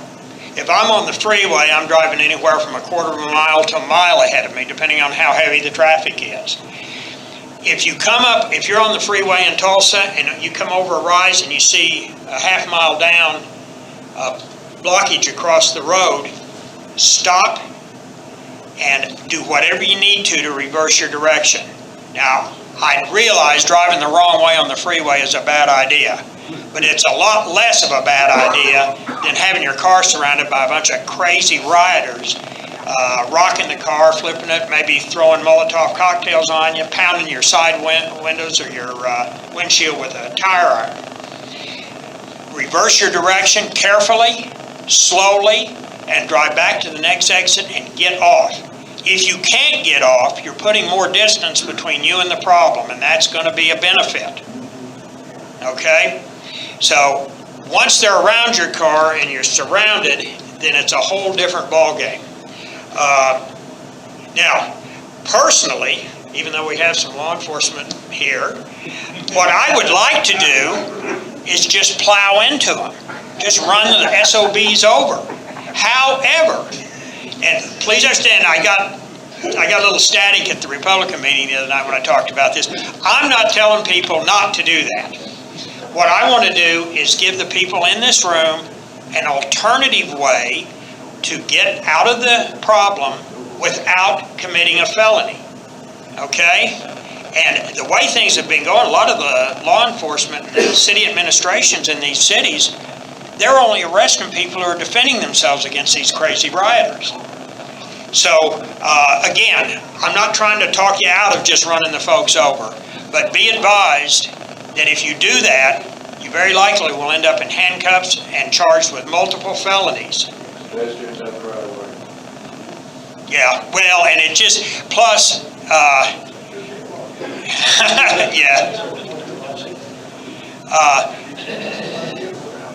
If I'm on the freeway, I'm driving anywhere from a quarter of a mile to a mile ahead of me, depending on how heavy the traffic is. If you're on the freeway in Tulsa and you come over a rise and you see a half mile down blockage across the road, stop and do whatever you need to reverse your direction. Now, I realize driving the wrong way on the freeway is a bad idea, but it's a lot less of a bad idea than having your car surrounded by a bunch of crazy rioters, rocking the car, flipping it, maybe throwing Molotov cocktails on you, pounding your side windows or your windshield with a tire iron. Reverse your direction carefully, slowly, and drive back to the next exit and get off. If you can't get off, you're putting more distance between you and the problem, and that's going to be a benefit. Okay? So once they're around your car and you're surrounded, then it's a whole different ballgame. Now, personally, even though we have some law enforcement here, what I would like to do is just plow into them. Just run the SOBs over. However, and please understand, I got a little static at the Republican meeting the other night when I talked about this. I'm not telling people not to do that. What I want to do is give the people in this room an alternative way to get out of the problem without committing a felony. Okay? And the way things have been going, a lot of the law enforcement, the city administrations in these cities, they're only arresting people who are defending themselves against these crazy rioters. So, again, I'm not trying to talk you out of just running the folks over, but be advised that if you do that, you very likely will end up in handcuffs and charged with multiple felonies. Pedestrians have the right of way. Yeah, well, and it just, plus, yeah.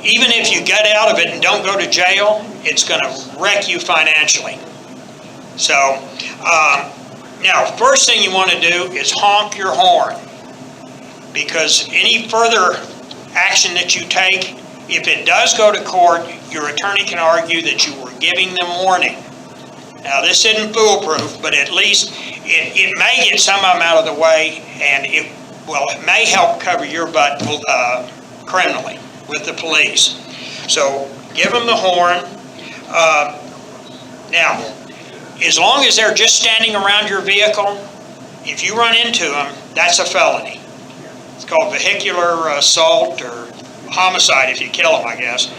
Even if you get out of it and don't go to jail, it's going to wreck you financially. So, now, first thing you want to do is honk your horn, because any further action that you take, if it does go to court, your attorney can argue that you were giving them warning. Now, this isn't foolproof, but at least it may get some of them out of the way, and it may help cover your butt criminally with the police. So give them the horn. Now, as long as they're just standing around your vehicle, if you run into them, that's a felony. It's called vehicular assault or homicide if you kill them, I guess.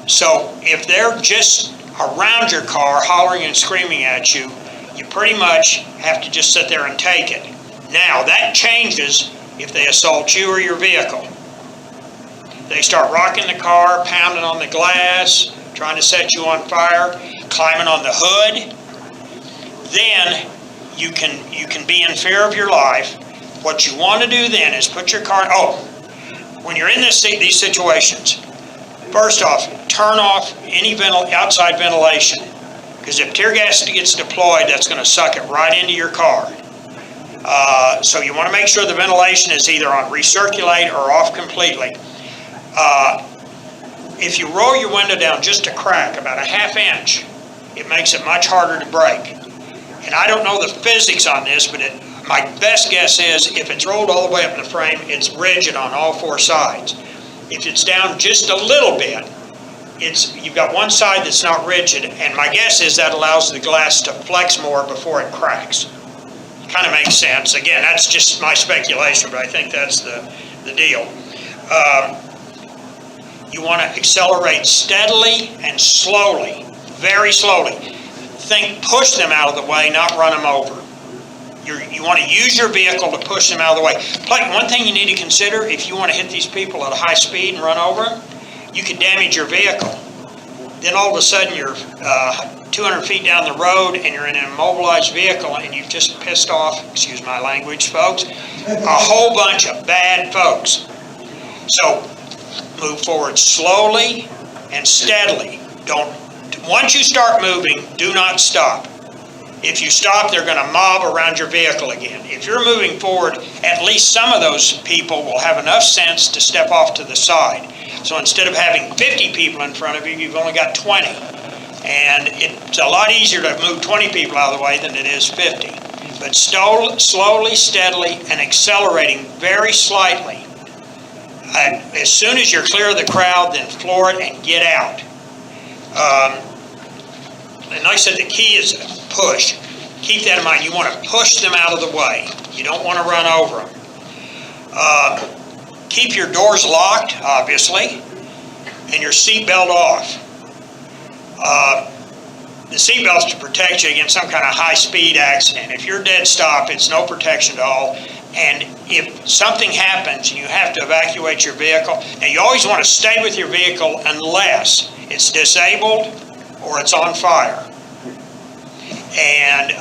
So if they're just around your car hollering and screaming at you, you pretty much have to just sit there and take it. Now, that changes if they assault you or your vehicle. They start rocking the car, pounding on the glass, trying to set you on fire, climbing on the hood. Then you can be in fear of your life. What you want to do then is put your car, when you're in these situations, first off, turn off any outside ventilation. Because if tear gas gets deployed, that's going to suck it right into your car. So you want to make sure the ventilation is either on recirculate or off completely. If you roll your window down just a crack, about a ½ inch, it makes it much harder to break. And I don't know the physics on this, but my best guess is if it's rolled all the way up in the frame, it's rigid on all four sides. If it's down just a little bit, you've got one side that's not rigid, and my guess is that allows the glass to flex more before it cracks. Kind of makes sense. Again, that's just my speculation, but I think that's the deal. You want to accelerate steadily and slowly, very slowly. Push them out of the way, not run them over. You want to use your vehicle to push them out of the way. One thing you need to consider, if you want to hit these people at a high speed and run over them, you could damage your vehicle. Then all of a sudden you're 200 feet down the road and you're in an immobilized vehicle and you've just pissed off, excuse my language, folks, a whole bunch of bad folks. So move forward slowly and steadily. Once you start moving, do not stop. If you stop, they're going to mob around your vehicle again. If you're moving forward, at least some of those people will have enough sense to step off to the side. So instead of having 50 people in front of you, you've only got 20. And it's a lot easier to move 20 people out of the way than it is 50. But slowly, steadily, and accelerating very slightly. And as soon as you're clear of the crowd, then floor it and get out. And like I said, the key is push. Keep that in mind. You want to push them out of the way. You don't want to run over them. Keep your doors locked, obviously, and your seatbelt off. The seatbelt's to protect you against some kind of high-speed accident. If you're dead stop, it's no protection at all. And if something happens and you have to evacuate your vehicle, now you always want to stay with your vehicle unless it's disabled or it's on fire. And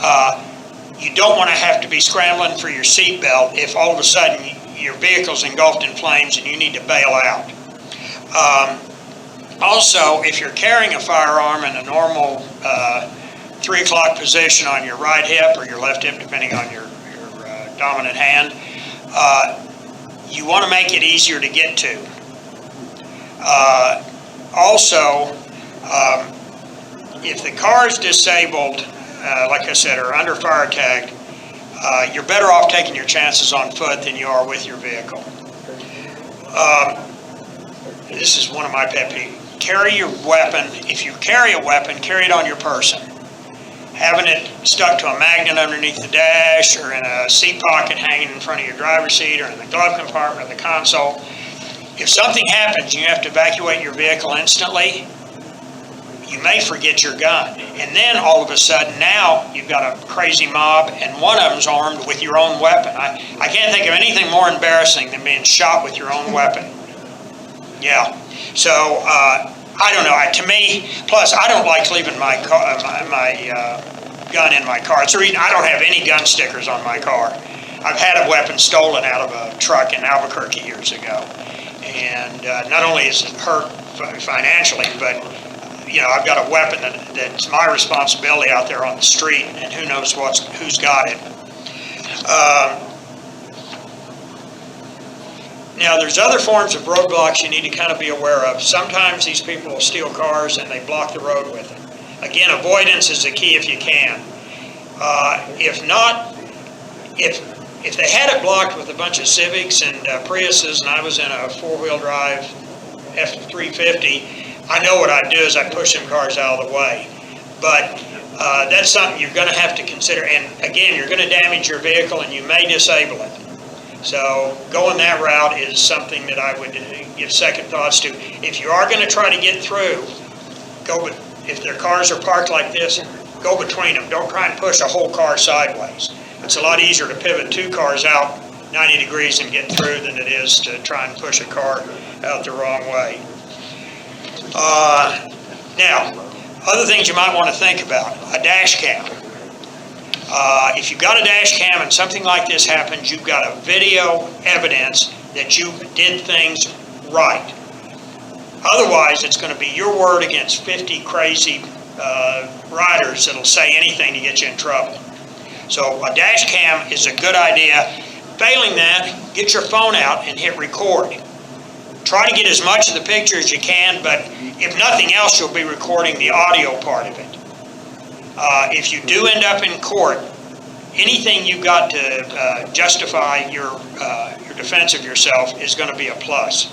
you don't want to have to be scrambling for your seatbelt if all of a sudden your vehicle's engulfed in flames and you need to bail out. Also, if you're carrying a firearm in a normal 3 o'clock position on your right hip or your left hip, depending on your dominant hand, you want to make it easier to get to. Also, if the car is disabled, like I said, or under fire attack, you're better off taking your chances on foot than you are with your vehicle. This is one of my pet peeves. Carry your weapon. If you carry a weapon, carry it on your person. Having it stuck to a magnet underneath the dash or in a seat pocket hanging in front of your driver's seat or in the glove compartment of the console. If something happens and you have to evacuate your vehicle instantly, you may forget your gun. And then all of a sudden now you've got a crazy mob and one of them's armed with your own weapon. I can't think of anything more embarrassing than being shot with your own weapon. Yeah. So I don't know. To me, plus I don't like leaving my car, my gun in my car. It's the reason I don't have any gun stickers on my car. I've had a weapon stolen out of a truck in Albuquerque years ago. And not only is it hurt financially, but you know, I've got a weapon that's my responsibility out there on the street, and who knows who's got it. Now, there's other forms of roadblocks you need to kind of be aware of. Sometimes these people will steal cars and they block the road with it. Again, avoidance is the key if you can. If not, if they had it blocked with a bunch of Civics and Priuses, and I was in a four-wheel drive F350, I know what I'd do is I'd push them cars out of the way. But that's something you're going to have to consider. And again, you're going to damage your vehicle and you may disable it. So going that route is something that I would give second thoughts to. If you are going to try to get through, if their cars are parked like this, go between them. Don't try and push a whole car sideways. It's a lot easier to pivot two cars out 90 degrees and get through than it is to try and push a car out the wrong way. Now, other things you might want to think about, a dash cam. If you've got a dash cam and something like this happens, you've got a video evidence that you did things right. Otherwise, it's going to be your word against 50 crazy riders that'll say anything to get you in trouble. So a dash cam is a good idea. Failing that, get your phone out and hit record. Try to get as much of the picture as you can, but if nothing else, you'll be recording the audio part of it. If you do end up in court, anything you've got to justify your defense of yourself is going to be a plus.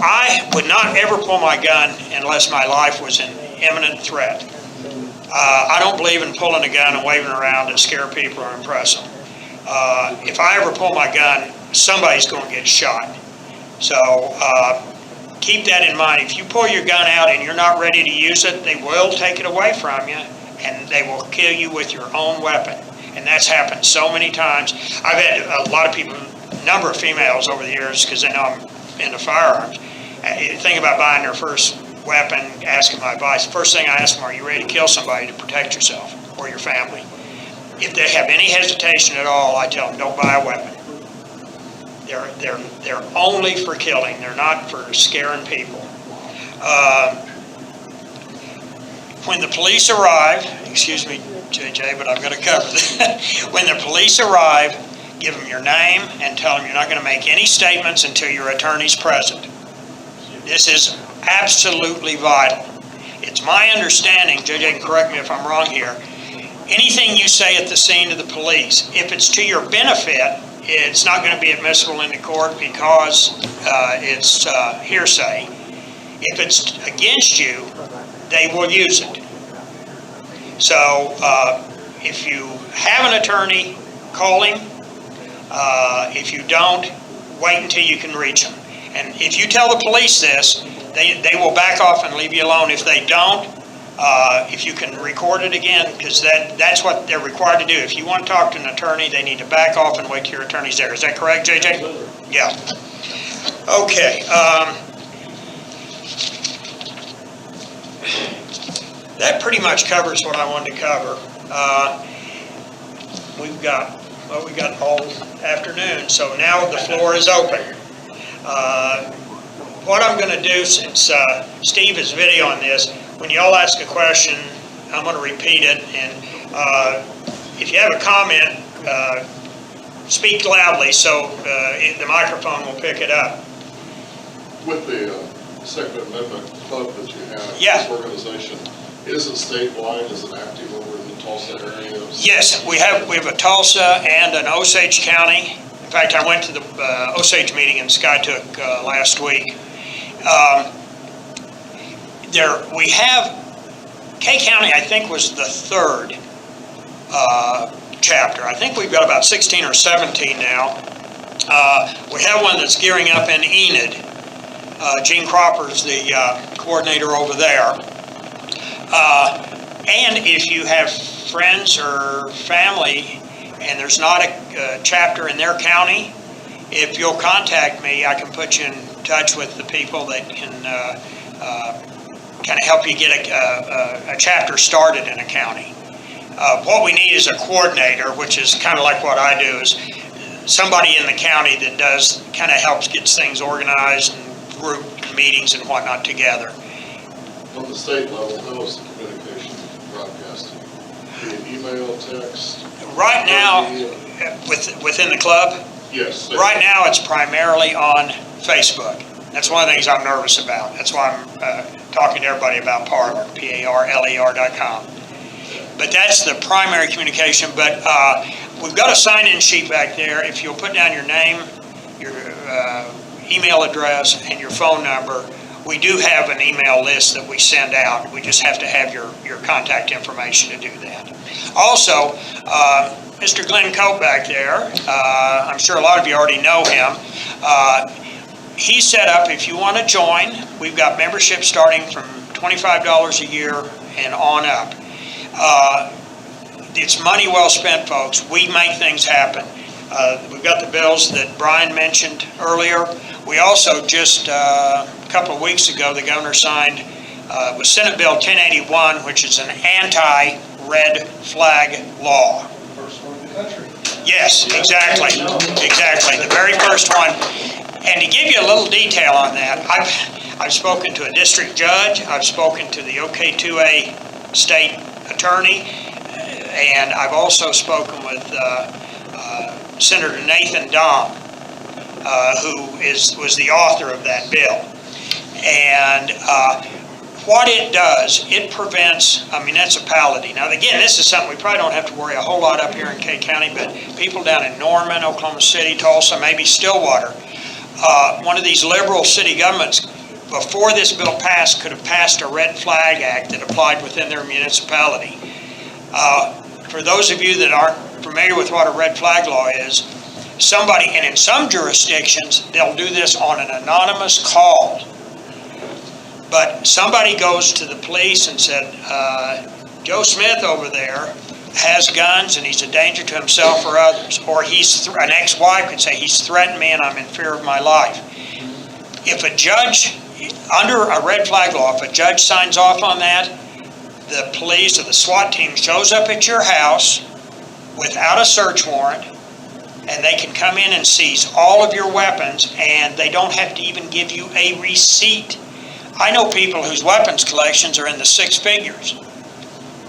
I would not ever pull my gun unless my life was in imminent threat. I don't believe in pulling a gun and waving around to scare people or impress them. If I ever pull my gun, somebody's going to get shot. So keep that in mind. If you pull your gun out and you're not ready to use it, they will take it away from you and they will kill you with your own weapon. And that's happened so many times. I've had a lot of people, a number of females over the years, because they know I'm into firearms, think about buying their first weapon, asking my advice. First thing I ask them, are you ready to kill somebody to protect yourself or your family? If they have any hesitation at all, I tell them, don't buy a weapon. They're only for killing. They're not for scaring people. When the police arrive, excuse me, JJ, but I'm going to cover that. When the police arrive, give them your name and tell them you're not going to make any statements until your attorney's present. This is absolutely vital. It's my understanding, JJ can correct me if I'm wrong here, anything you say at the scene of the police, if it's to your benefit, it's not going to be admissible in the court because it's hearsay. If it's against you, they will use it. So if you have an attorney, call him. If you don't, wait until you can reach him. And if you tell the police this, they will back off and leave you alone. If they don't, if you can record it again, because that's what they're required to do. If you want to talk to an attorney, they need to back off and wait till your attorney's there. Is that correct, JJ? Yeah. Okay. That pretty much covers what I wanted to cover. We've got all afternoon, so now the floor is open. What I'm going to do, since Steve is videoing this, when y'all ask a question, I'm going to repeat it, and if you have a comment, speak loudly so the microphone will pick it up. With the Second Amendment club that you have, Yeah. this organization, is it statewide? Is it active over in the Tulsa area? Yes, we have a Tulsa and an Osage County. In fact, I went to the Osage meeting in Skytook last week. We have, K County, I think, was the third chapter. I think we've got about 16 or 17 now. We have one that's gearing up in Enid. Gene Cropper's the coordinator over there. And if you have friends or family and there's not a chapter in their county, if you'll contact me, I can put you in touch with the people that can kind of help you get a chapter started in a county. What we need is a coordinator, which is kind of like what I do, is somebody in the county that does, kind of helps gets things organized and group meetings and whatnot together. On the state level, how is the communication broadcasted? Via email, text? Right now, within the club, Yes. right now it's primarily on Facebook. That's one of the things I'm nervous about. That's why I'm talking to everybody about Parler, PARLER.com. But that's the primary communication. But we've got a sign-in sheet back there. If you'll put down your name, your email address, and your phone number, we do have an email list that we send out. We just have to have your contact information to do that. Also, Mr. Glenn Cope back there, I'm sure a lot of you already know him. He's set up, if you want to join, we've got membership starting from $25 a year and on up. It's money well spent, folks. We make things happen. We've got the bills that Brian mentioned earlier. We also just, a couple of weeks ago, the governor signed was Senate Bill 1081, which is an anti-red flag law. First one in the country. Yes, exactly, exactly, the very first one. And to give you a little detail on that, I've spoken to a district judge, I've spoken to the OK2A state attorney, and I've also spoken with Senator Nathan Dahm, who was the author of that bill. And what it does, it prevents municipality. Now again, this is something we probably don't have to worry a whole lot up here in K County, but people down in Norman, Oklahoma City, Tulsa, maybe Stillwater, one of these liberal city governments, before this bill passed, could have passed a red flag act that applied within their municipality. For those of you that aren't familiar with what a red flag law is, somebody, and in some jurisdictions, they'll do this on an anonymous call. But somebody goes to the police and said, Joe Smith over there has guns and he's a danger to himself or others. Or an ex-wife could say, he's threatened me and I'm in fear of my life. If a judge, under a red flag law, if a judge signs off on that, the police or the SWAT team shows up at your house without a search warrant, and they can come in and seize all of your weapons, and they don't have to even give you a receipt. I know people whose weapons collections are in the six figures.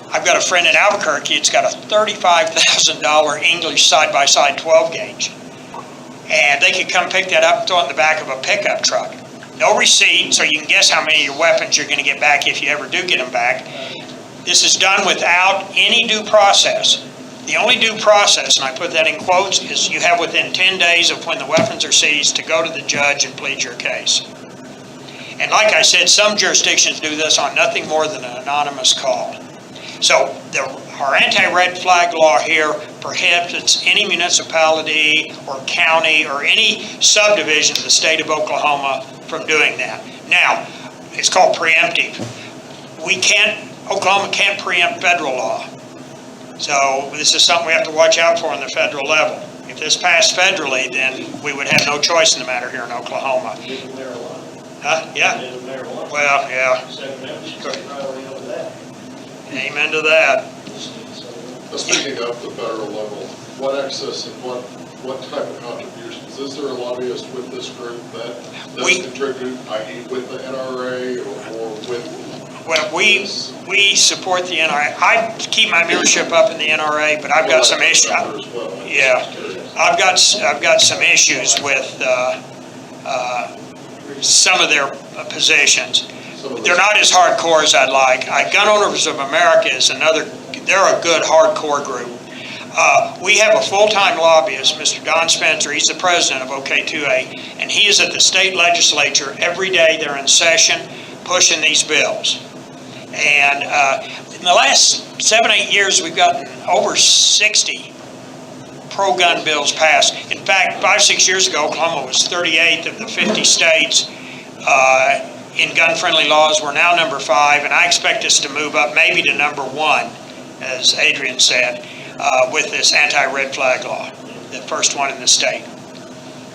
I've got a friend in Albuquerque, it's got a $35,000 English side-by-side 12-gauge. And they could come pick that up and throw it in the back of a pickup truck. No receipt, so you can guess how many of your weapons you're going to get back if you ever do get them back. This is done without any due process. The only due process, and I put that in quotes, is you have within 10 days of when the weapons are seized to go to the judge and plead your case. And like I said, some jurisdictions do this on nothing more than an anonymous call. So our anti-red flag law here prohibits any municipality or county or any subdivision of the state of Oklahoma from doing that. Now, it's called preemptive. Oklahoma can't preempt federal law. So this is something we have to watch out for on the federal level. If this passed federally, then we would have no choice in the matter here in Oklahoma. Huh? Yeah. Well, yeah. Amen to that. Speaking of the federal level, what access and what type of contributions? Is there a lobbyist with this group that does contribute, i.e. with the NRA or with? Well, we support the NRA. I keep my membership up in the NRA, but I've got some issues. Yeah, I've got some issues with some of their positions. They're not as hardcore as I'd like. Gun Owners of America is another. They're a good hardcore group. We have a full-time lobbyist, Mr. Don Spencer. He's the president of OK2A, and he is at the state legislature every day. They're in session pushing these bills. And in the last 7-8 years, we've gotten over 60 pro-gun bills passed. In fact, 5-6 years ago, Oklahoma was 38th of the 50 states in gun-friendly laws. We're now number 5, and I expect us to move up maybe to number 1, as Adrian said, with this anti-red flag law, the first one in the state.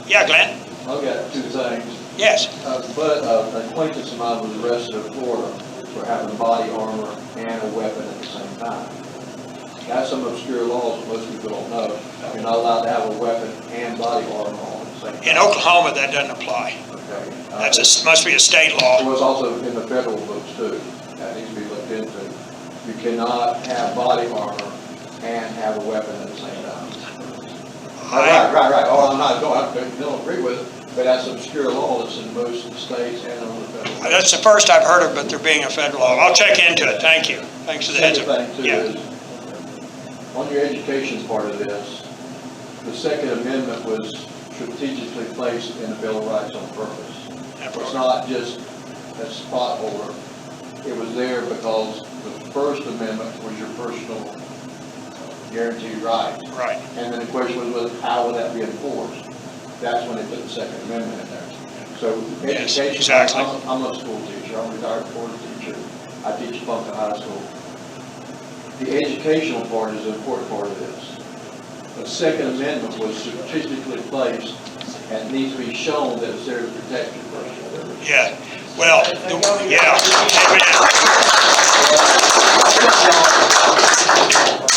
Yeah, Glenn? I've got 2 things. Yes. But an acquaintance of mine was arrested in Florida for having body armor and a weapon at the same time. That's some obscure laws that most people don't know. You're not allowed to have a weapon and body armor on at the same time. In Oklahoma, that doesn't apply. Okay. Must be a state law. It was also in the federal books too. That needs to be looked into. You cannot have body armor and have a weapon at the same time. Right. Oh, I don't agree with it. But that's an obscure law that's in most states and on the federal. That's the first I've heard of, but there being a federal law. I'll check into it. Thank you. Thanks for the heads up. Second thing too Yeah. is, on your education part of this, the Second Amendment was strategically placed in the Bill of Rights on purpose. It's not just a spot holder. It was there because the First Amendment was your personal guaranteed right. Right. And then the question was how would that be enforced? That's when they put the Second Amendment in there. So Yes, education, exactly. I'm a school teacher, I'm a retired board teacher, I teach Bunker High School. The educational part is the important part of this. The Second Amendment was strategically placed and needs to be shown that it's there to protect your personal liberty. Yeah. Well, yeah.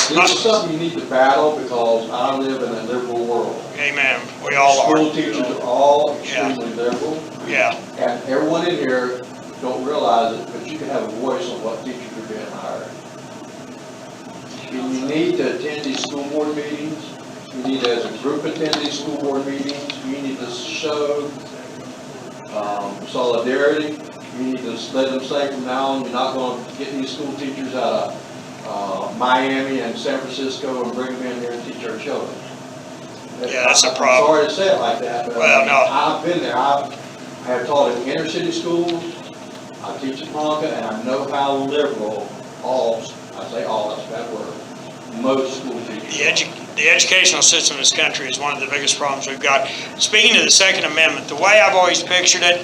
This is something you need to battle because I live in a liberal world. Amen. We all are. School teachers are all extremely liberal. Yeah. And everyone in here don't realize it, but you can have a voice on what teachers are being hired. You need to attend these school board meetings. You need to, as a group, attend these school board meetings. You need to show solidarity. You need to let them say from now on, you're not going to get these school teachers out of Miami and San Francisco and bring them in here and teach our children. Yeah, that's a problem. I'm sorry to say it like that, but Well, no. I've been there. I have taught in inner city schools. I teach at Ponca, and I know how liberal all, I say all, that's a bad word, most school teachers. The educational system in this country is one of the biggest problems we've got. Speaking of the Second Amendment, the way I've always pictured it,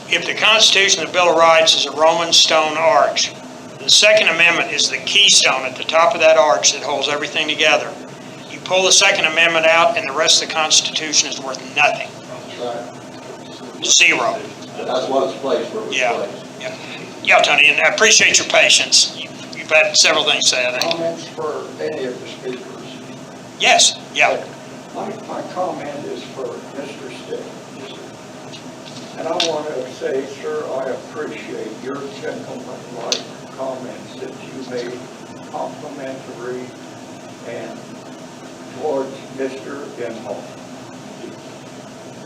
if the Constitution and the Bill of Rights is a Roman stone arch, the Second Amendment is the keystone at the top of that arch that holds everything together. You pull the Second Amendment out and the rest of the Constitution is worth nothing. Right. Zero. That's what it's placed, where it was placed. Yeah, Tony, and I appreciate your patience. You've had several things to say, I think. Comments for any of the speakers? Yes, yeah. My comment is for Mr. Stitt. And I want to say, sir, I appreciate your gentleman-like comments that you made, complimentary and towards Mr. Inhofe.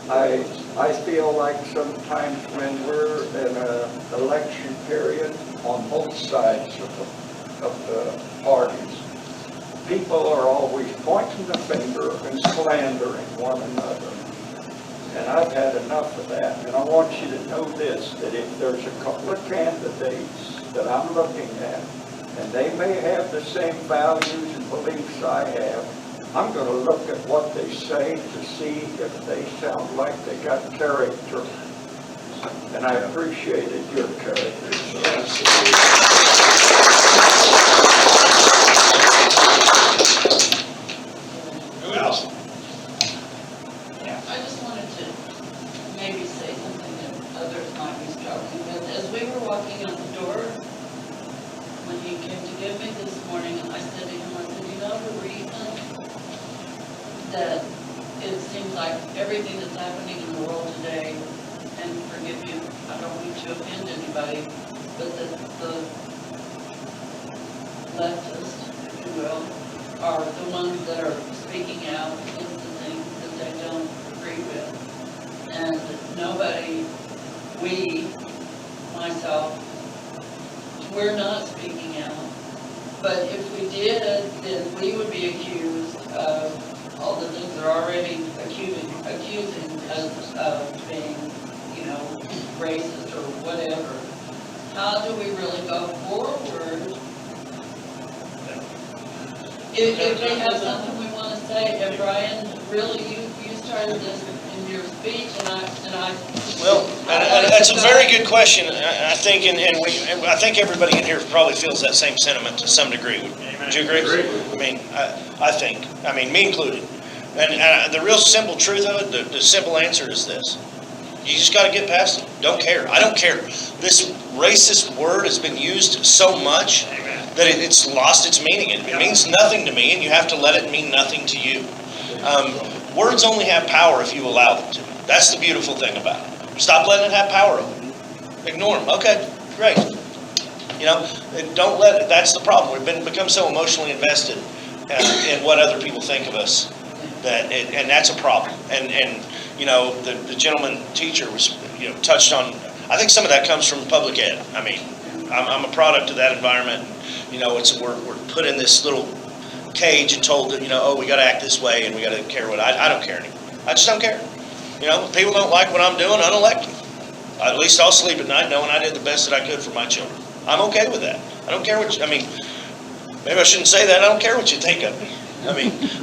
I feel like sometimes when we're in an election period on both sides of the parties, people are always pointing the finger and slandering one another. And I've had enough of that. And I want you to know this, that if there's a couple of candidates that I'm looking at, and they may have the same values and beliefs I have, I'm going to look at what they say to see if they sound like they got character. And I appreciated your character. Who else? I just wanted to maybe say something that others might be struggling with. As we were walking out the door, when he came to get me this morning, I said to him, I said, you know the reason that it seems like everything that's happening in the world today, and forgive me, I don't mean to offend anybody, but the leftists, if you will, are the ones that are speaking out against the things that they don't agree with. And nobody, we, myself, we're not speaking out. But if we did, then we would be accused of all the things they're already accusing us of being, you know, racist or whatever. How do we really go forward? If we have something we want to say, and Brian, really, you started this in your speech, and I. Well, and that's a very good question, I think, and I think everybody in here probably feels that same sentiment to some degree. Would you agree? I mean, I think, me included. And the real simple truth of it, the simple answer is this. You just got to get past it. Don't care. I don't care. This racist word has been used so much that it's lost its meaning. It means nothing to me, and you have to let it mean nothing to you. Words only have power if you allow them to. That's the beautiful thing about it. Stop letting it have power over you. Ignore them. Okay, great. Don't let it. That's the problem. We've become so emotionally invested in what other people think of us and that's a problem. And the gentleman teacher was touched on. I think some of that comes from public ed. I'm a product of that environment. We're put in this little cage and told that we got to act this way and we got to care what I don't care anymore. I just don't care. If people don't like what I'm doing, unelect them. At least I'll sleep at night knowing I did the best that I could for my children. I'm okay with that. I don't care what maybe I shouldn't say that. I don't care what you think of me.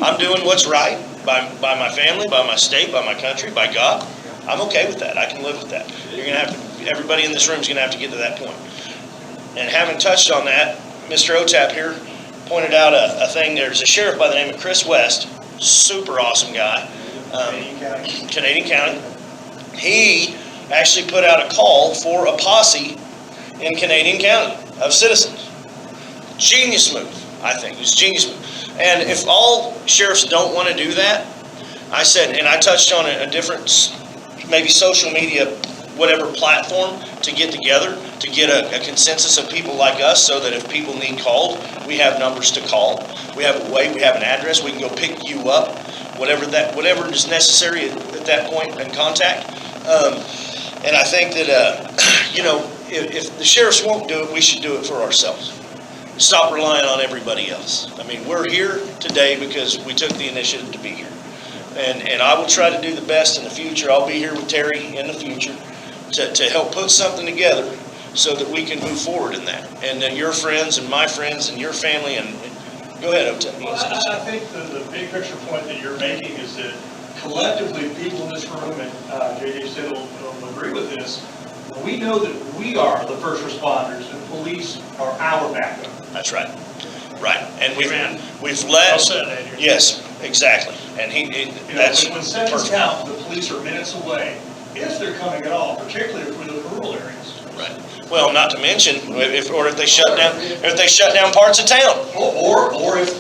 I'm doing what's right by my family, by my state, by my country, by God. I'm okay with that. I can live with that. Everybody in this room is going to have to get to that point. And having touched on that, Mr. OTAP here pointed out a thing. There's a sheriff by the name of Chris West, super awesome guy, Canadian County. He actually put out a call for a posse in Canadian County of citizens. Genius move, I think. It was genius move. And if all sheriffs don't want to do that, I said, and I touched on a different, maybe social media, whatever platform to get together, to get a consensus of people like us so that if people need called, we have numbers to call. We have a way, we have an address, we can go pick you up, whatever is necessary at that point in contact. And I think that, if the sheriffs won't do it, we should do it for ourselves. Stop relying on everybody else. We're here today because we took the initiative to be here. And I will try to do the best in the future. I'll be here with Terry in the future to help put something together so that we can move forward in that. And your friends and my friends and your family and go ahead, Otep. Well, I think the big picture point that you're making is that collectively, people in this room, and JJ said will agree with this, we know that we are the first responders and police are our backup. That's right. Right. And we've let. Well said, Adrian. Yes, exactly. And that's when seconds perfect. count, the police are minutes away, if they're coming at all, particularly if we look at rural areas. Right. Well, not to mention if they shut down parts of town. Or if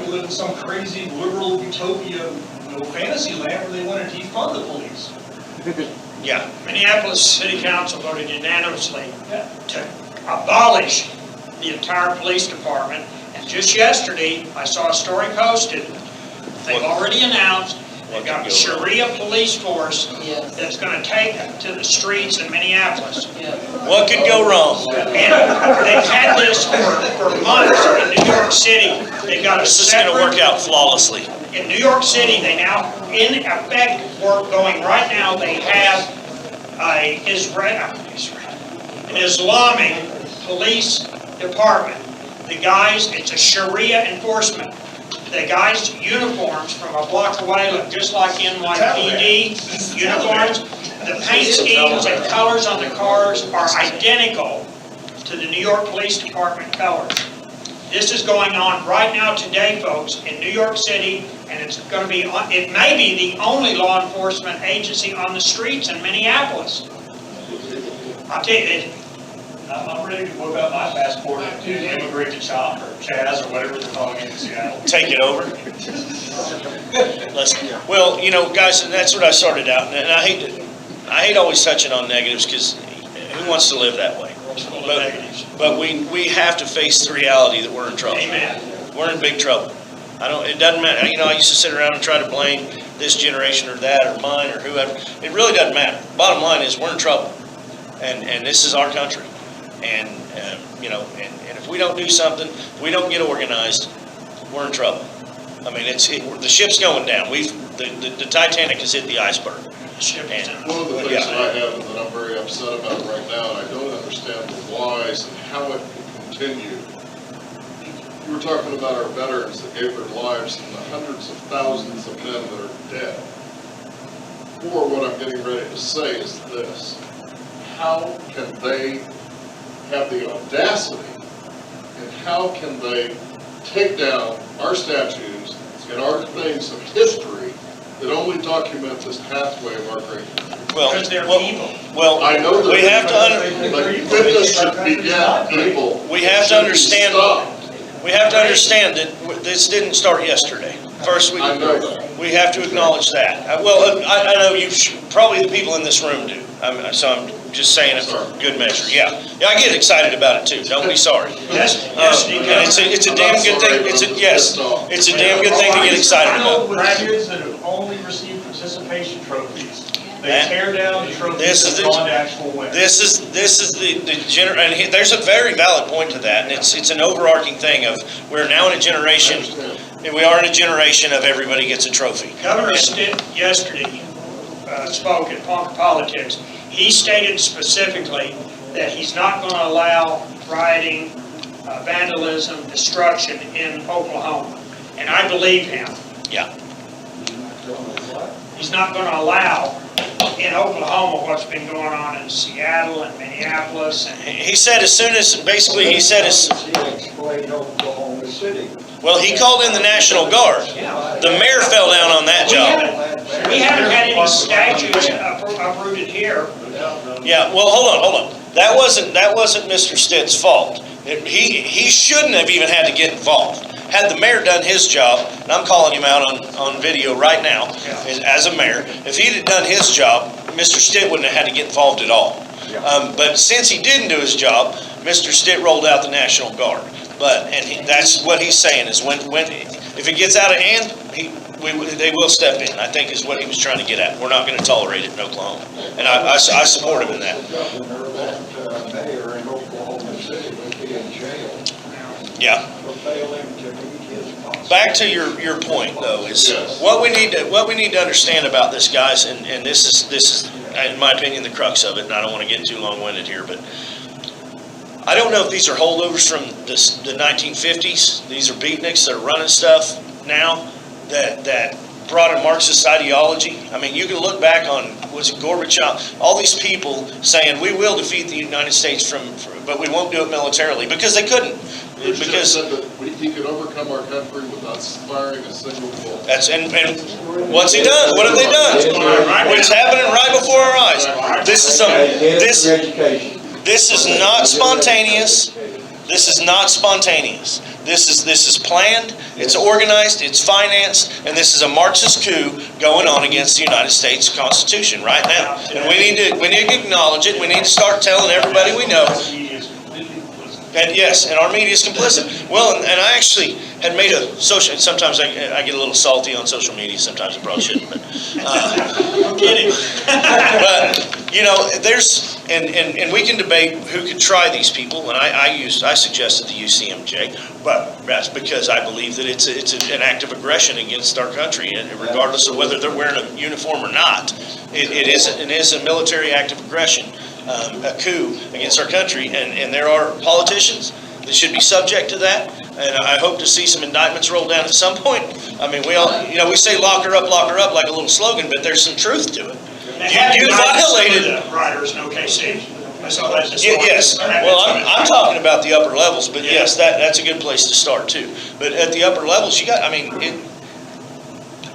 we live in some crazy liberal utopia, fantasy land where they want to defund the police. Yeah. Minneapolis City Council voted unanimously to abolish the entire police department. And just yesterday, I saw a story posted. They've already announced they've got a Sharia police force that's going to take to the streets in Minneapolis. What could go wrong? And they've had this for months in New York City. They've got This is going to work out flawlessly. In New York City, they now, in effect, going right now, they have an Islamic police department. The guys, it's a Sharia enforcement. The guys' uniforms from a block away look just like NYPD uniforms. The paint schemes and colors on the cars are identical to the New York Police Department colors. This is going on right now today, folks, in New York City, and it's going to be, it may be the only law enforcement agency on the streets in Minneapolis. I'll tell you, I'm ready to whip out my passport to immigrate to CHOP or Chaz or whatever they're calling it in Seattle. Take it over. Well, guys, that's what I started out, and I hate always touching on negatives because who wants to live that way? But we have to face the reality that we're in trouble. Amen. We're in big trouble. It doesn't matter. I used to sit around and try to blame this generation or that or mine or whoever. It really doesn't matter. Bottom line is we're in trouble, and this is our country. And and if we don't do something, if we don't get organized, we're in trouble. The ship's going down. The Titanic has hit the iceberg. One of the things that I have and that I'm very upset about right now, and I don't understand the whys and how it can continue. You were talking about our veterans that gave their lives and the hundreds of thousands of men that are dead. before, what I'm getting ready to say is this. How can they have the audacity and how can they take down our statues and our things of history that only document this pathway of our great country? Because they're evil. Well, I know that. we have to, But goodness should beget people. we have to It should be understand, stopped. we have to understand that this didn't start yesterday. First, I know that. we have to acknowledge that. Well, I know you, probably the people in this room do. So I'm just saying it for good measure. Yeah, I get excited about it too. Don't be sorry. Yes, And it's a damn good thing. It's a damn good thing to get excited I know about. with kids that have only received participation trophies, they That- tear down the trophies This is that the- have gone to actual winners. This is and there's a very valid point to that, and it's an overarching thing of, we're now in a generation, and we are in a generation of everybody gets a trophy. Governor Stitt yesterday spoke at Ponca Politics. He stated specifically that he's not going to allow rioting, vandalism, destruction in Oklahoma. And I believe him. Yeah. He's not going to allow in Oklahoma what's been going on in Seattle and Minneapolis. And He said as soon as, basically, he said as, He explained Oklahoma City. well, he called in the National Guard. The mayor fell down on that job. we haven't had any statues uprooted here. Yeah, well, hold on. That wasn't Mr. Stitt's fault. He shouldn't have even had to get involved. Had the mayor done his job, and I'm calling him out on video right now, as a mayor, if he'd have done his job, Mr. Stitt wouldn't have had to get involved at all. But since he didn't do his job, Mr. Stitt rolled out the National Guard. That's what he's saying, is when if it gets out of hand, they will step in, I think is what he was trying to get at. We're not going to tolerate it in Oklahoma. And I support him in that. Governor, that mayor in Oklahoma City would be in jail Yeah. for failing to meet his responsibility. Back to your point, though, is what we need to understand about this, guys, and this is, in my opinion, the crux of it, and I don't want to get too long-winded here, but I don't know if these are holdovers from the 1950s. These are beatniks that are running stuff now that brought a Marxist ideology. I mean, you can look back on, was it Gorbachev, all these people saying, we will defeat the United States but we won't do it militarily, because they couldn't. Because said that he could overcome our country without firing a single bullet. and what's he done? What have they done? It's happening right before our eyes. This is not spontaneous. This is not spontaneous. This is planned, it's organized, it's financed, and this is a Marxist coup going on against the United States Constitution right now. And we need to acknowledge it. We need to start telling everybody we know. And yes, and our media is complicit. Well, and I actually had made a social, and sometimes I get a little salty on social media, sometimes I probably shouldn't, but I'm kidding. But, you know, there's, and we can debate who could try these people, and I suggested the UCMJ, but that's because I believe that it's an act of aggression against our country, and regardless of whether they're wearing a uniform or not, it is a military act of aggression. A coup against our country, and there are politicians that should be subject to that, and I hope to see some indictments rolled down at some point. I mean, we say lock her up like a little slogan, but there's some truth to it. You violated the riders in OKC. I saw that this morning. Yes, well, I'm talking about the upper levels, but yes, that's a good place to start too. But at the upper levels,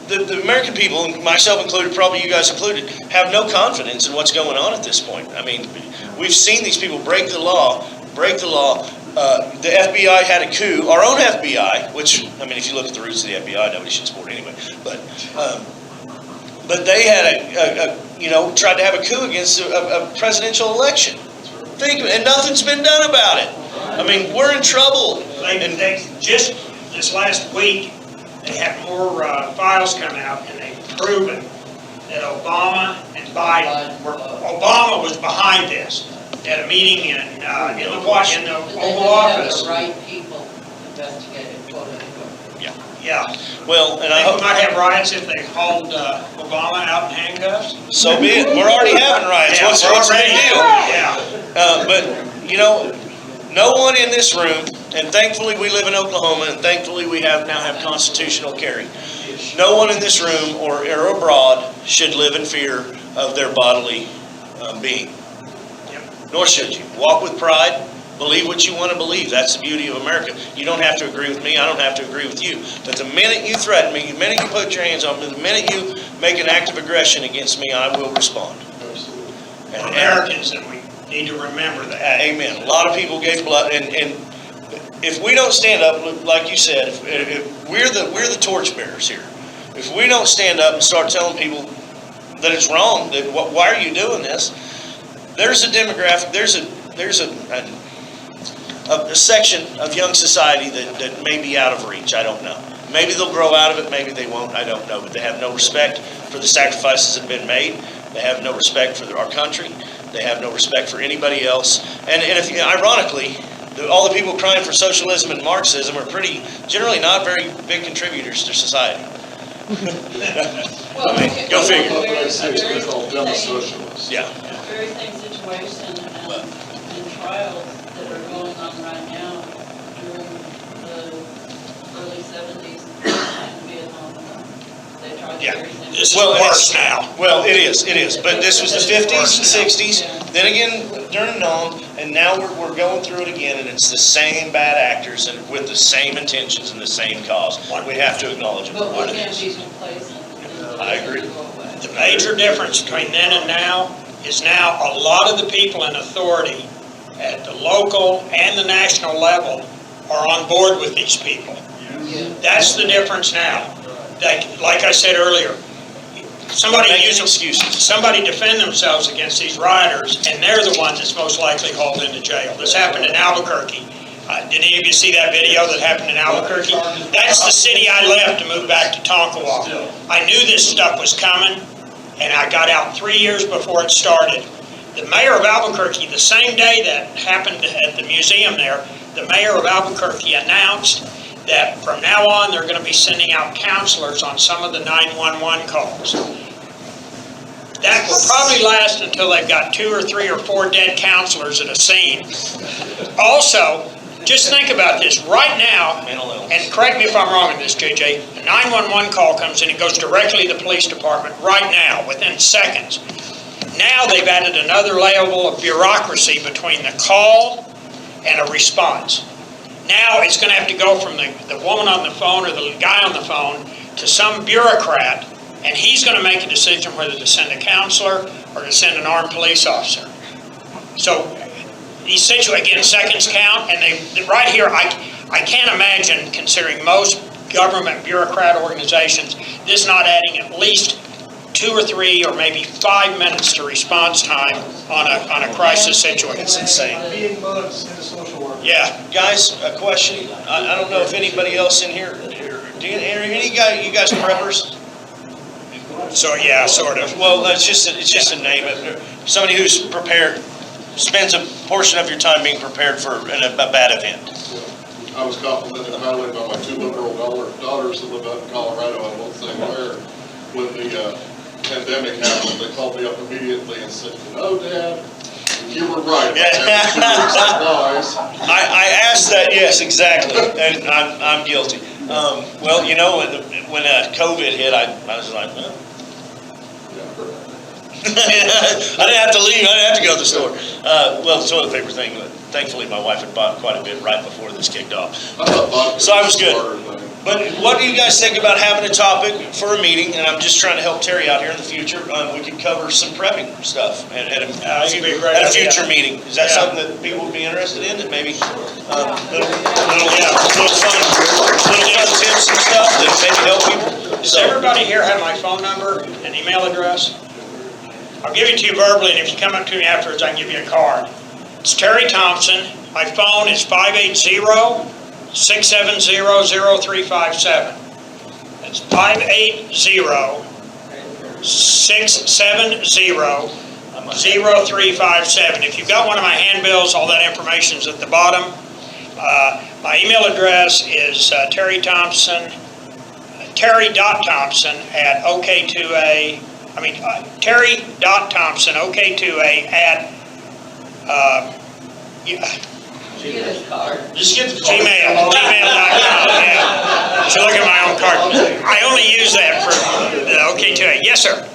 the American people, myself included, probably you guys included, have no confidence in what's going on at this point. I mean, we've seen these people break the law. The FBI had a coup, our own FBI, which, I mean, if you look at the roots of the FBI, nobody should support anyway. But they had tried to have a coup against a presidential election. And nothing's been done about it. I mean, we're in trouble. They just this last week, they had more files come out, and they've proven that Obama and Biden Obama was behind this at a meeting in the Oval Office. The right people investigated, quote unquote. Yeah. Well, and I They hope might have riots if they hauled Obama out in handcuffs. so be it. We're already having riots. Yeah, What's the big deal? Yeah. But, you know, no one in this room, and thankfully we live in Oklahoma, and thankfully we now have constitutional carry. no one in this room or abroad should live in fear of their bodily being. Nor should you. Walk with pride. Believe what you want to believe. That's the beauty of America. You don't have to agree with me. I don't have to agree with you. But the minute you threaten me, the minute you put your hands on me, the minute you make an act of aggression against me, I will respond. Absolutely. We're Americans, and we need to remember that. Amen. A lot of people gave blood, and if we don't stand up, like you said, if we're the torchbearers here. If we don't stand up and start telling people that it's wrong, that why are you doing this? There's a demographic. There's a section of young society that may be out of reach. I don't know. Maybe they'll grow out of it. Maybe they won't. I don't know. But they have no respect for the sacrifices that have been made. They have no respect for our country. They have no respect for anybody else. And if ironically, all the people crying for socialism and Marxism are generally not very big contributors to society. Well, I mean, go figure. They call them socialists. Yeah. Very same situation and trials that are going on right now during the early 70s in Vietnam. They tried the Yeah, very same. this is worse now. Well, it is. But this was the 50s and 60s. Then again, during Nam, and now we're going through it again, and it's the same bad actors and with the same intentions and the same cause. We have to acknowledge it. But What we it can't is. be complacent. I agree. The major difference between then and now is now a lot of the people in authority at the local and the national level are on board with these people. That's the difference now. Like I said earlier, somebody defend themselves against these rioters, and they're the one that's most likely hauled into jail. This happened in Albuquerque. Did any of you see that video that happened in Albuquerque? That's the city I left to move back to Tonkawa. I knew this stuff was coming, and I got out 3 years before it started. The mayor of Albuquerque, the same day that happened at the museum there, the mayor of Albuquerque announced that from now on, they're going to be sending out counselors on some of the 911 calls. That will probably last until they've got 2 or 3 or 4 dead counselors at a scene. Also, just think about this. Right now, and correct me if I'm wrong in this, JJ, a 911 call comes in, it goes directly to the police department right now, within seconds. Now they've added another level of bureaucracy between the call and a response. Now it's going to have to go from the woman on the phone or the guy on the phone to some bureaucrat, and he's going to make a decision whether to send a counselor or to send an armed police officer. So these situations, again, seconds count, and right here, I can't imagine, considering most government bureaucrat organizations, this not adding at least 2 or 3 or maybe 5 minutes to response time on a crisis situation. It's insane. Being bugs in the social work. Yeah, guys, a question. I don't know if anybody else in here, are you guys preppers? So yeah, sort of. Well, it's just a name. Somebody who's prepared, spends a portion of your time being prepared for a bad event. I was complimented highly by my 2 little daughters that live out in Colorado. I won't say where. When the pandemic happened, they called me up immediately and said, Dad, you were right. I asked that, yes, exactly, and I'm guilty. Well, you know, when COVID hit, I was like, well, I didn't have to leave. I didn't have to go to the store. Well, the toilet paper thing, thankfully, my wife had bought quite a bit right before this kicked off. So I was good. But what do you guys think about having a topic for a meeting? And I'm just trying to help Terry out here in the future. We could cover some prepping stuff at a future meeting. Is that something that people would be interested in? That maybe little fun tips and stuff that maybe help people? Does everybody here have my phone number and email address? I'll give it to you verbally, and if you come up to me afterwards, I can give you a card. It's Terry Thompson. My phone is 580-670-0357. That's 580-670-0357. If you've got one of my handbills, all that information's at the bottom. My email address is Terry.Thompson at OK2A. Terry.Thompson, OK2A at Get his card. Gmail.com, yeah. So look at my own card. I only use that for the OK2A. Yes, sir.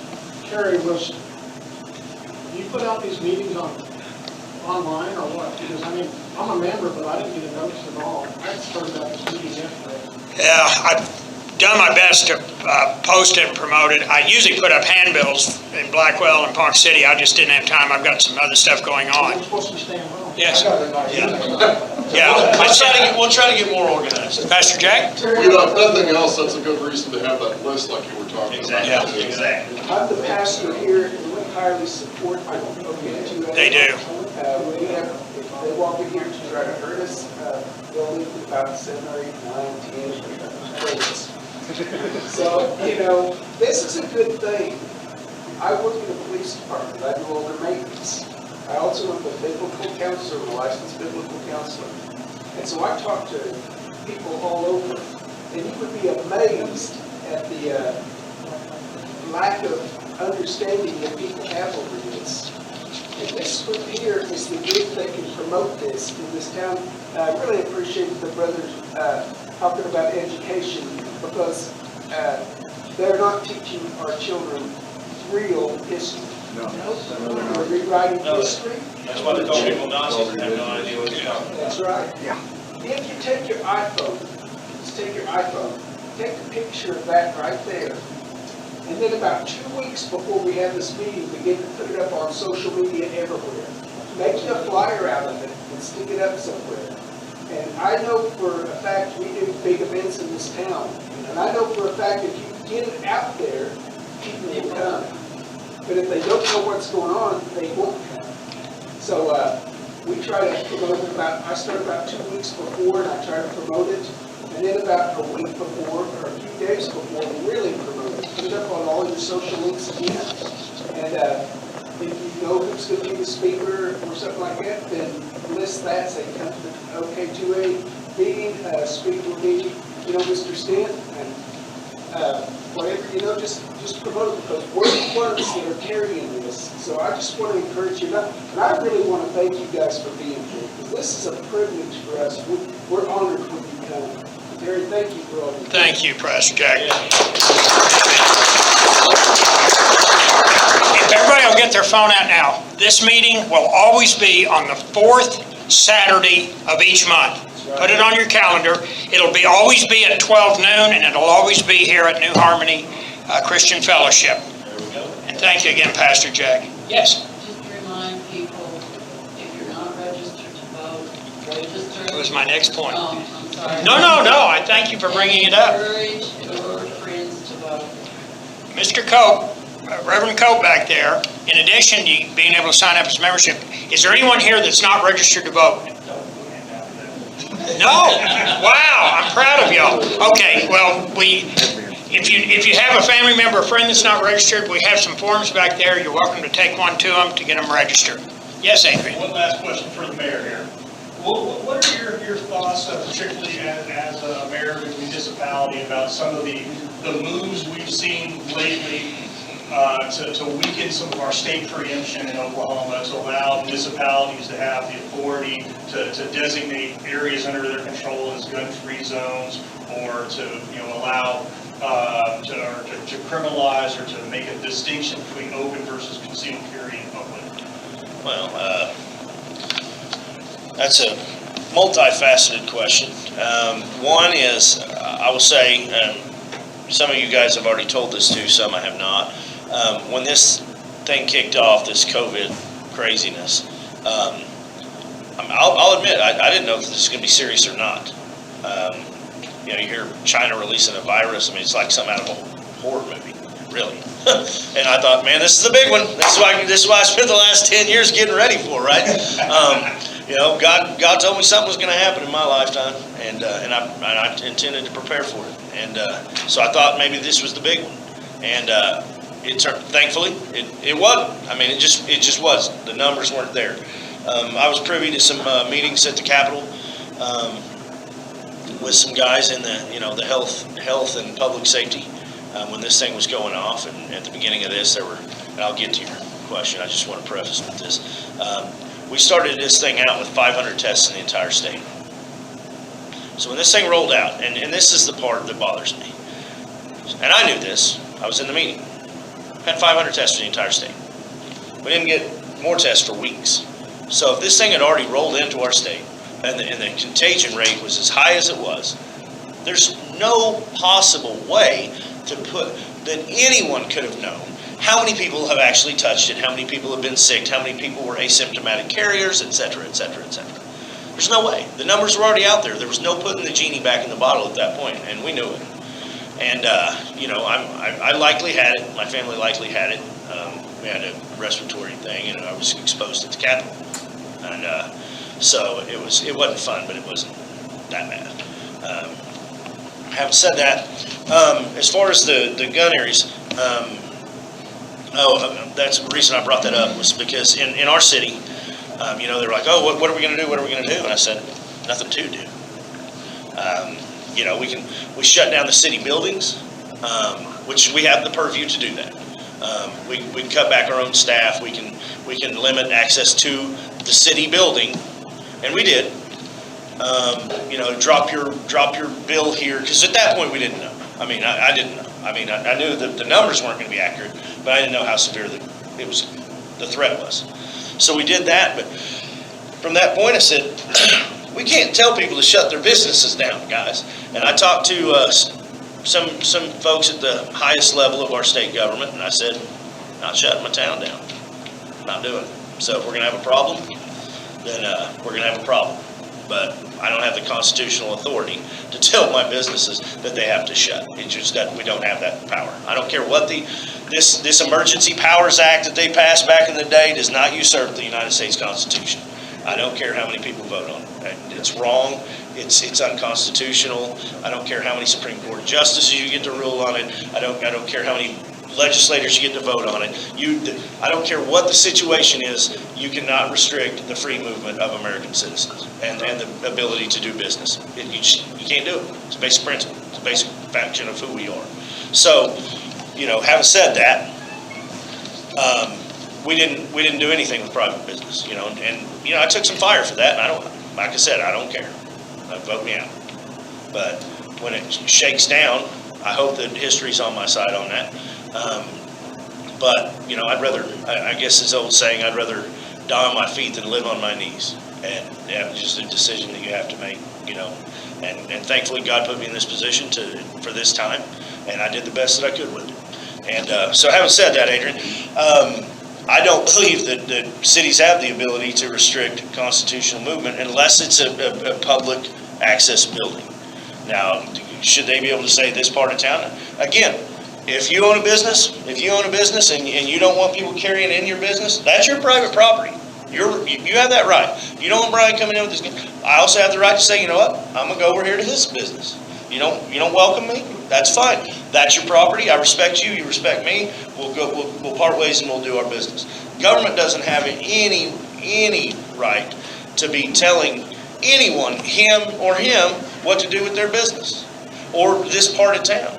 Terry, you put out these meetings online or what? Because I mean, I'm a member, but I didn't get a notice at all. I just heard about this meeting yesterday. Yeah, I've done my best to post it and promote it. I usually put up handbills in Blackwell and Park City. I just didn't have time. I've got some other stuff going on. We're supposed to be staying home. Yes. We'll Yeah. try to get more organized. Pastor Jack? You know, if nothing else, that's a good reason to have that list like you were talking about. Exactly, exactly. I'm the pastor here, and we highly support OK2A. They do. They walk in here to try to hurt us, they'll leave with about 7 or 8, 9, 10 bullets. So, this is a good thing. I work in the police department, I do all their maintenance. I also am a biblical counselor, a licensed biblical counselor. And so I talk to people all over, and you would be amazed at the lack of understanding that people have over this. And this group here is the group that can promote this in this town. I really appreciate the brothers talking about education, because they're not teaching our children real history. No. They're rewriting history. That's why they call people Nazis and have no idea what they're talking about. That's right. Yeah. If you take your iPhone, take a picture of that right there. And then about 2 weeks before we have this meeting, begin to put it up on social media everywhere. Make you a flyer out of it and stick it up somewhere. And I know for a fact we do big events in this town. And I know for a fact if you get it out there, people will come. But if they don't know what's going on, they won't come. So we try to promote I start about 2 weeks before, and I try to promote it. And then about a week before, or a few days before, we really promote it. Put it up on all your social links again. And if you know who's going to be the speaker or something like that, then list that. Say, come to the OK2A meeting, speaker will be, Mr. Stitt, and whatever, just promote it, because we're the ones that are carrying this. So I just want to encourage you, and I really want to thank you guys for being here, because this is a privilege for us. We're honored when you come. Terry, thank you for all you do. Thank you, Pastor Jack. If everybody will get their phone out now, this meeting will always be on the 4th Saturday of each month. Put it on your calendar. It'll always be at 12 noon, and it'll always be here at New Harmony Christian Fellowship. And thank you again, Pastor Jack. Yes? Just remind people, if you're not registered to vote, register. That was my next point. I'm sorry. No, I thank you for bringing it up. Encourage your friends to vote. Mr. Cope, Reverend Cope back there, in addition to being able to sign up as membership, is there anyone here that's not registered to vote? No? Wow, I'm proud of y'all. Okay, well, if you have a family member or friend that's not registered, we have some forms back there. You're welcome to take one to them to get them registered. Yes, Adrian? One last question for the mayor here. What are your thoughts, particularly as a mayor of a municipality, about some of the moves we've seen lately to weaken some of our state preemption in Oklahoma, to allow municipalities to have the authority to designate areas under their control as gun-free zones, or to allow to criminalize or to make a distinction between open versus concealed carry in public? Well, that's a multifaceted question. One is, I will say, some of you guys have already told this to, some I have not. When this thing kicked off, this COVID craziness, I'll admit, I didn't know if this was going to be serious or not. You hear China releasing a virus. I mean, it's like something out of a horror movie, really. And I thought, man, this is a big one. This is why I spent the last 10 years getting ready for, right? God told me something was going to happen in my lifetime, and I intended to prepare for it. And so I thought maybe this was the big one. And thankfully, it wasn't. I mean, it just wasn't. The numbers weren't there. I was privy to some meetings at the Capitol with some guys in the health and public safety when this thing was going off. And at the beginning of this, and I'll get to your question. I just want to preface with this. We started this thing out with 500 tests in the entire state. So when this thing rolled out, and this is the part that bothers me, and I knew this, I was in the meeting, had 500 tests for the entire state. We didn't get more tests for weeks. So if this thing had already rolled into our state, and the contagion rate was as high as it was, there's no possible way to put, that anyone could have known how many people have actually touched it, how many people have been sick, how many people were asymptomatic carriers, et cetera, et cetera, et cetera. There's no way. The numbers were already out there. There was no putting the genie back in the bottle at that point, and we knew it. And, I likely had it. My family likely had it. We had a respiratory thing, and I was exposed at the Capitol. And so it wasn't fun, but it wasn't that bad. Having said that, as far as the gun areas, that's the reason I brought that up was because in our city, they're like, oh, what are we going to do? What are we going to do? And I said, nothing to do. We shut down the city buildings, which we have the purview to do that. We can cut back our own staff. We can limit access to the city building, and we did. Drop your bill here, because at that point we didn't know. I mean, I didn't know. I mean, I knew that the numbers weren't going to be accurate, but I didn't know how severe the threat was. So we did that, but from that point I said, we can't tell people to shut their businesses down, guys. And I talked to some folks at the highest level of our state government, and I said, not shutting my town down. Not doing it. So if we're going to have a problem, then we're going to have a problem. But I don't have the constitutional authority to tell my businesses that they have to shut. It's just that we don't have that power. I don't care what this Emergency Powers Act that they passed back in the day does not usurp the United States Constitution. I don't care how many people vote on it. It's wrong. It's unconstitutional. I don't care how many Supreme Court justices you get to rule on it. I don't care how many legislators you get to vote on it. I don't care what the situation is, you cannot restrict the free movement of American citizens and the ability to do business. You can't do it. It's a basic principle. It's a basic function of who we are. So, having said that, we didn't do anything with private business, and I took some fire for that, and like I said, I don't care. Vote me out. But when it shakes down, I hope that history's on my side on that. But I'd rather, I guess it's old saying, I'd rather die on my feet than live on my knees. And it's just a decision that you have to make, and thankfully God put me in this position for this time, and I did the best that I could with it. And so having said that, Adrian, I don't believe that cities have the ability to restrict constitutional movement unless it's a public access building. Now, should they be able to say this part of town? Again, if you own a business and you don't want people carrying in your business, that's your private property. You have that right. You don't want Brian coming in with this. I also have the right to say, you know what? I'm gonna go over here to his business. You don't welcome me? That's fine. That's your property. I respect you. You respect me. We'll part ways and we'll do our business. Government doesn't have any right to be telling anyone, him or him, what to do with their business or this part of town.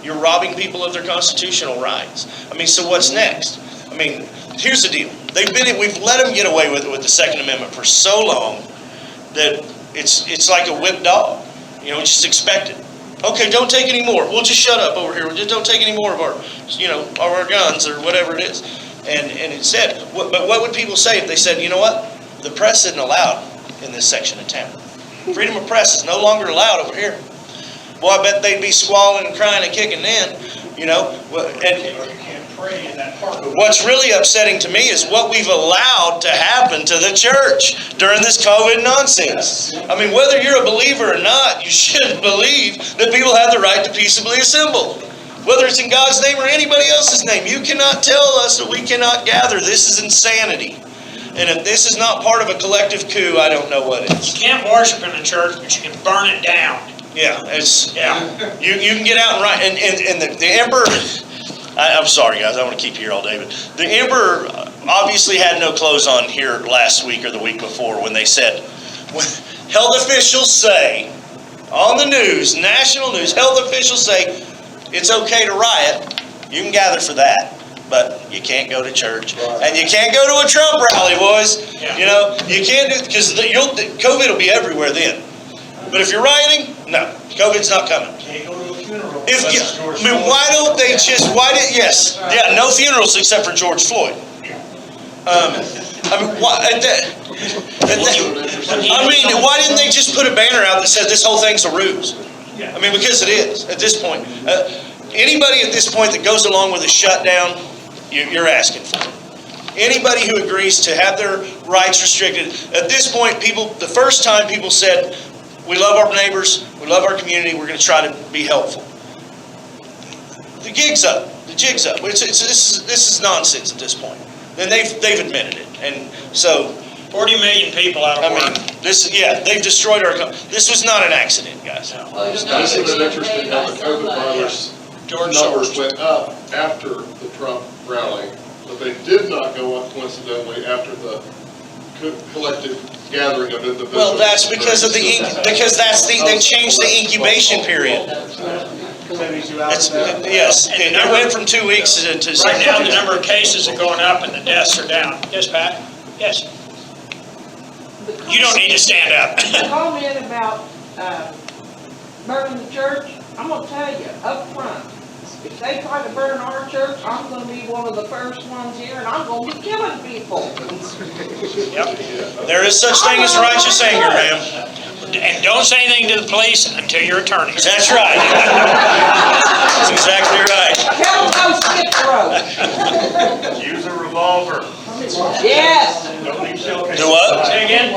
You're robbing people of their constitutional rights. I mean, so what's next? I mean, here's the deal. We've let them get away with it with the Second Amendment for so long that it's like a whipped dog. It's just expected. Okay, don't take any more. We'll just shut up over here. Just don't take any more of our guns or whatever it is. And instead, but what would people say if they said, you know what? The press isn't allowed in this section of town. Freedom of press is no longer allowed over here. Boy, I bet they'd be squalling and crying and kicking in, and You can't pray in that park. what's really upsetting to me is what we've allowed to happen to the church during this COVID nonsense. I mean, whether you're a believer or not, you should believe that people have the right to peaceably assemble. Whether it's in God's name or anybody else's name, you cannot tell us that we cannot gather. This is insanity. And if this is not part of a collective coup, I don't know what is. You can't worship in the church, but you can burn it down. Yeah, you can get out and write, and the emperor, I'm sorry guys, I want to keep you here all day, but the emperor obviously had no clothes on here last week or the week before when they said, health officials say, on the news, national news, health officials say, it's okay to riot, you can gather for that, but you can't go to church. And you can't go to a Trump rally, boys. You know, you can't do, because COVID will be everywhere then. But if you're rioting, no, COVID's not coming. Can't go to a funeral. I mean, why don't they just, no funerals except for George Floyd. I mean, why didn't they just put a banner out that said this whole thing's a ruse? I mean, because it is, at this point. Anybody at this point that goes along with a shutdown, you're asking for it. Anybody who agrees to have their rights restricted, at this point, the first time people said, we love our neighbors, we love our community, we're going to try to be helpful. The gig's up, the jig's up. This is nonsense at this point. And they've admitted it, and so 40 million people out of work. They've destroyed our country. This was not an accident, guys. Isn't it interesting how the COVID virus numbers went up after the Trump rally, but they did not go up coincidentally after the collective gathering of individuals? Well, that's because of they changed the incubation period. Yes, it went from 2 weeks to Right now, the number of cases are going up and the deaths are down. Yes, Pat? Yes. You don't need to stand up. The comment about burning the church, I'm gonna tell you, up front, if they try to burn our church, I'm gonna be one of the first ones here, and I'm gonna be killing people. Yep. There is such thing as righteous anger, ma'am. And don't say anything to the police until your attorney. That's right. That's exactly right. Tell them go skip the road. Use a revolver. Yes. Do what? Say again?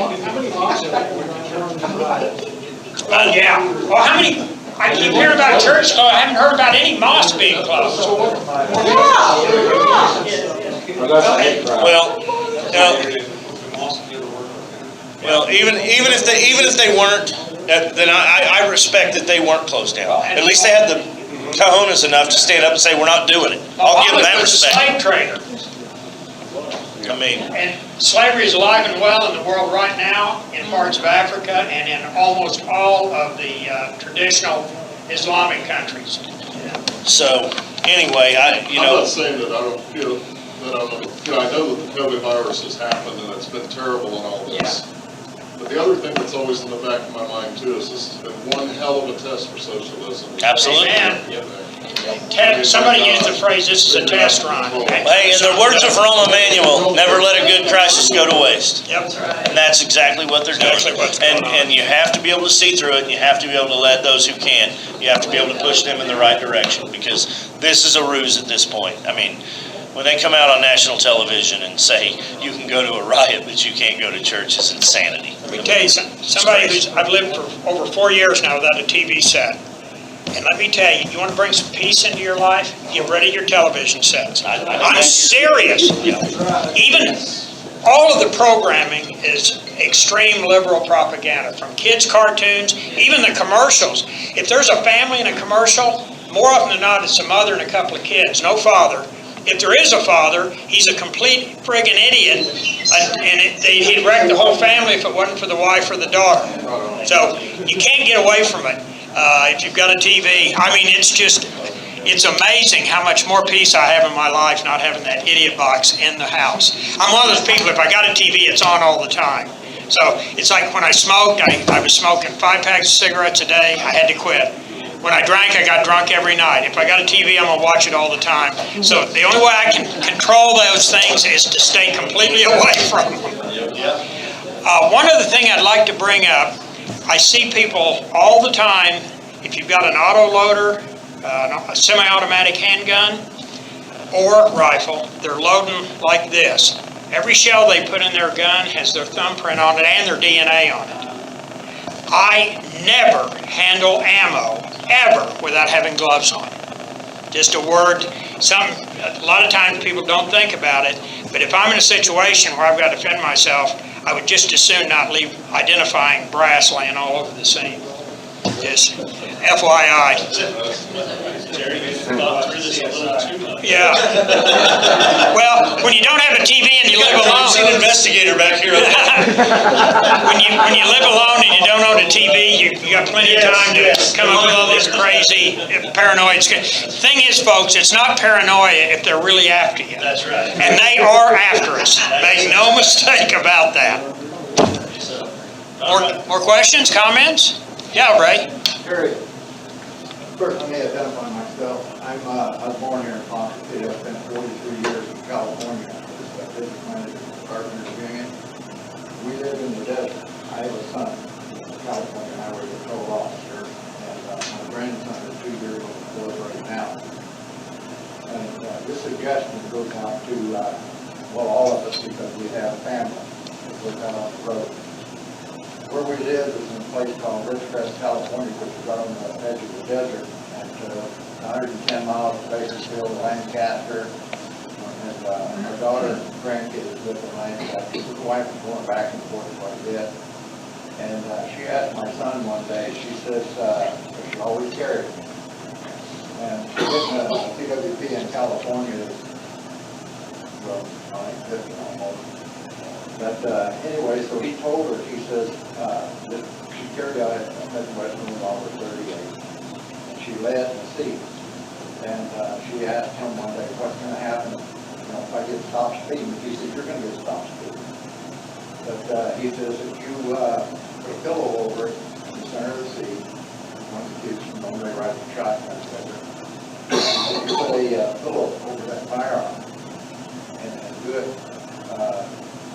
Yeah. Well, how many? I keep hearing about church, though I haven't heard about any mosques being closed. Well, even if they weren't, then I respect that they weren't closed down. At least they had the cojones enough to stand up and say, we're not doing it. I'll give them that respect. Slave trader. I mean, and slavery is alive and well in the world right now, in parts of Africa and in almost all of the traditional Islamic countries. So anyway, I'm not saying that I don't feel that I know that the COVID virus has happened and it's been terrible and all this. But the other thing that's always in the back of my mind too is this has been one hell of a test for socialism. Absolutely. Somebody used the phrase, this is a test run. Hey, in the words of Roma Emanuel, never let a good crisis go to waste. Yep. And that's exactly what they're doing. And you have to be able to see through it, and you have to be able to let those who can, you have to be able to push them in the right direction, because this is a ruse at this point. I mean, when they come out on national television and say you can go to a riot but you can't go to church, it's insanity. Let me tell you something. Somebody I've lived for over 4 years now without a TV set. And let me tell you, you want to bring some peace into your life? Get rid of your television sets. I'm serious. Even all of the programming is extreme liberal propaganda, from kids' cartoons, even the commercials. If there's a family in a commercial, more often than not, it's a mother and a couple of kids, no father. If there is a father, he's a complete friggin' idiot, and he'd wreck the whole family if it wasn't for the wife or the daughter. So you can't get away from it if you've got a TV. I mean, it's amazing how much more peace I have in my life not having that idiot box in the house. I'm one of those people, if I got a TV, it's on all the time. So it's like when I smoked, I was smoking 5 packs of cigarettes a day. I had to quit. When I drank, I got drunk every night. If I got a TV, I'm gonna watch it all the time. So the only way I can control those things is to stay completely away from them. One other thing I'd like to bring up, I see people all the time, if you've got an auto loader, a semi-automatic handgun, or rifle, they're loading like this. Every shell they put in their gun has their thumbprint on it and their DNA on it. I never handle ammo, ever, without having gloves on. Just a word, a lot of times people don't think about it, but if I'm in a situation where I've got to defend myself, I would just as soon not leave identifying brass laying all over the scene. Just FYI. Jerry, you thought through this a little too much. Yeah. Well, when you don't have a TV and you live alone. You've seen an investigator back here. When you live alone and you don't own a TV, you got plenty of time to come up with all this crazy paranoid. Thing is, folks, it's not paranoia if they're really after you. That's right. And they are after us. Make no mistake about that. More questions, comments? Yeah, Ray? Harry, first let me identify myself. I was born here in Thompson City. I spent 43 years in California. I business manager for the Carpenters Union. We live in the desert. I have a son in California. I was a patrol officer, and my grandson is 2 years old right now. And this suggestion goes out to, all of us because we have family that live out on the road. Where we live is in a place called Ridgecrest, California, which is on the edge of the desert, and 110 miles from Bakersfield, Lancaster, and our daughter and grandkids live in Lancaster. The wife is going back and forth quite a bit. And she asked my son one day, she says, she always carried it. And she did a CWP in California, well, I think 50 almost. But anyway, so he told her, he says, that she carried out a Midwestern revolver 38. And she led in the seat. And she asked him one day, what's going to happen if I get stopped speeding? He said, you're going to get stopped speeding. But he says, if you put a pillow over it in the center of the seat, one of the kids normally ride the shotgun together, and you put a pillow over that firearm and do it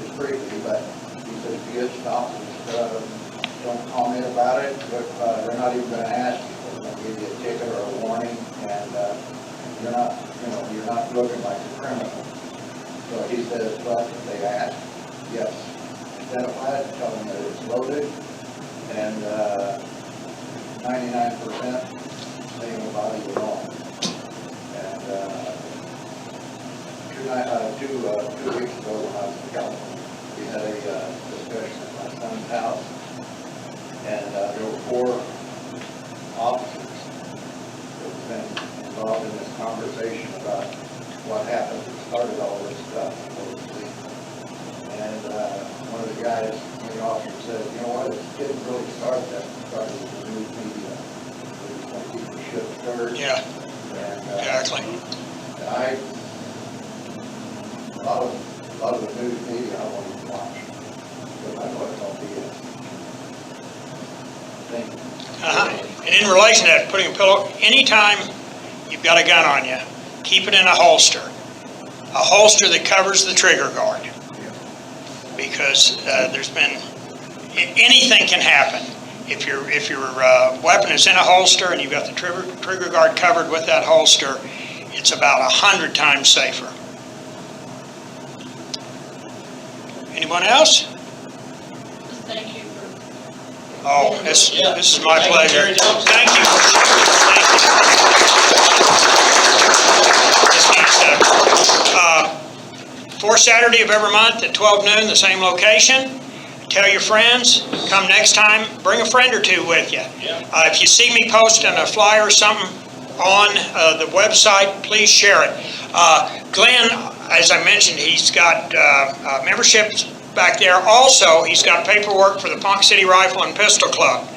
discreetly, but he says if you get stopped, don't comment about it. They're not even going to ask you. They're going to give you a ticket or a warning, and you're not looking like a criminal. So he says, but if they ask, yes, identify it, tell them that it's loaded, and 99% they will bother you wrong. And 2 weeks ago when I was in California, we had a discussion at my son's house, and there were 4 officers that have been involved in this conversation about what happened that started all this stuff. And one of the guys, one of the officers said, you know what, it didn't really start that. It started with the news media. It was when people should stirred. Yeah, and, exactly. And a lot of the news media I won't even watch, because I know it's all BS. Thank you. And in relation to that, putting a pillow, anytime you've got a gun on you, keep it in a holster. A holster that covers the trigger guard. Because there's been, anything can happen. If your weapon is in a holster and you've got the trigger guard covered with that holster, it's about 100 times safer. Anyone else? Thank you for. Oh, this is my pleasure. Thank you. Fourth Saturday of every month at 12 noon, the same location. Tell your friends. Come next time. Bring a friend or two with you. If you see me posting a flyer or something on the website, please share it. Glenn, as I mentioned, he's got memberships back there. Also, he's got paperwork for the Ponca City Rifle and Pistol Club.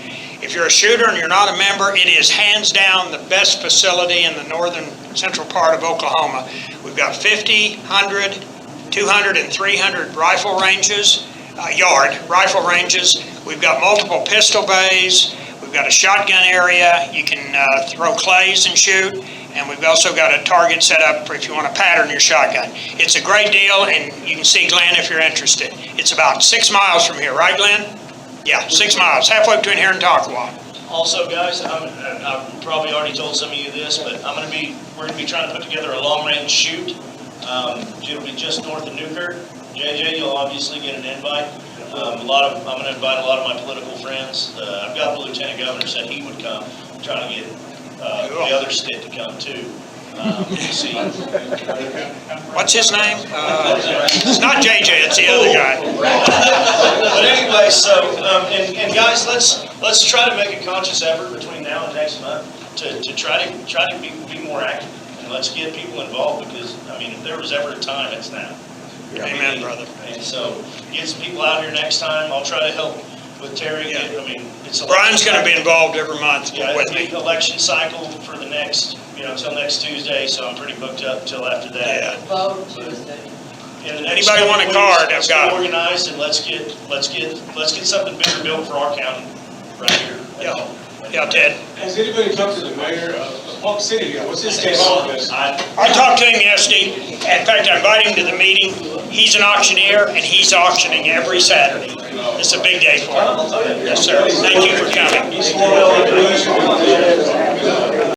If you're a shooter and you're not a member, it is hands down the best facility in the northern central part of Oklahoma. We've got 50, 100, 200, and 300 rifle ranges, rifle ranges. We've got multiple pistol bays. We've got a shotgun area. You can throw clays and shoot. And we've also got a target set up for if you want to pattern your shotgun. It's a great deal, and you can see Glenn if you're interested. It's about 6 miles from here, right, Glenn? Yeah, 6 miles, halfway between here and Toccoa. Also, guys, I've probably already told some of you this, but we're going to be trying to put together a long-range shoot. It'll be just north of Newkirk. JJ, you'll obviously get an invite. I'm going to invite a lot of my political friends. I've got the Lieutenant Governor said he would come. I'm trying to get the other Stitt to come too. See. What's his name? It's not JJ, it's the other guy. But anyway, so, and guys, let's try to make a conscious effort between now and next month to try to be more active. And let's get people involved because, I mean, if there was ever a time, it's now. Amen, brother. And so get some people out here next time. I'll try to help with Terry. I mean, it's. Brian's gonna be involved every month Yeah, with it'll me. be election cycle for the next, until next Tuesday, so I'm pretty booked up until after that. Yeah. Vote Tuesday. In the next Anybody want a couple card? weeks, I've got let's it. get organized and let's get something bigger built for our county right here. Yeah. Yeah, Ted. Has anybody talked to the mayor of Park City yet? What's his take on this? I talked to him yesterday. In fact, I invited him to the meeting. He's an auctioneer and he's auctioning every Saturday. It's a big day for him. Yes, sir. Thank you for coming.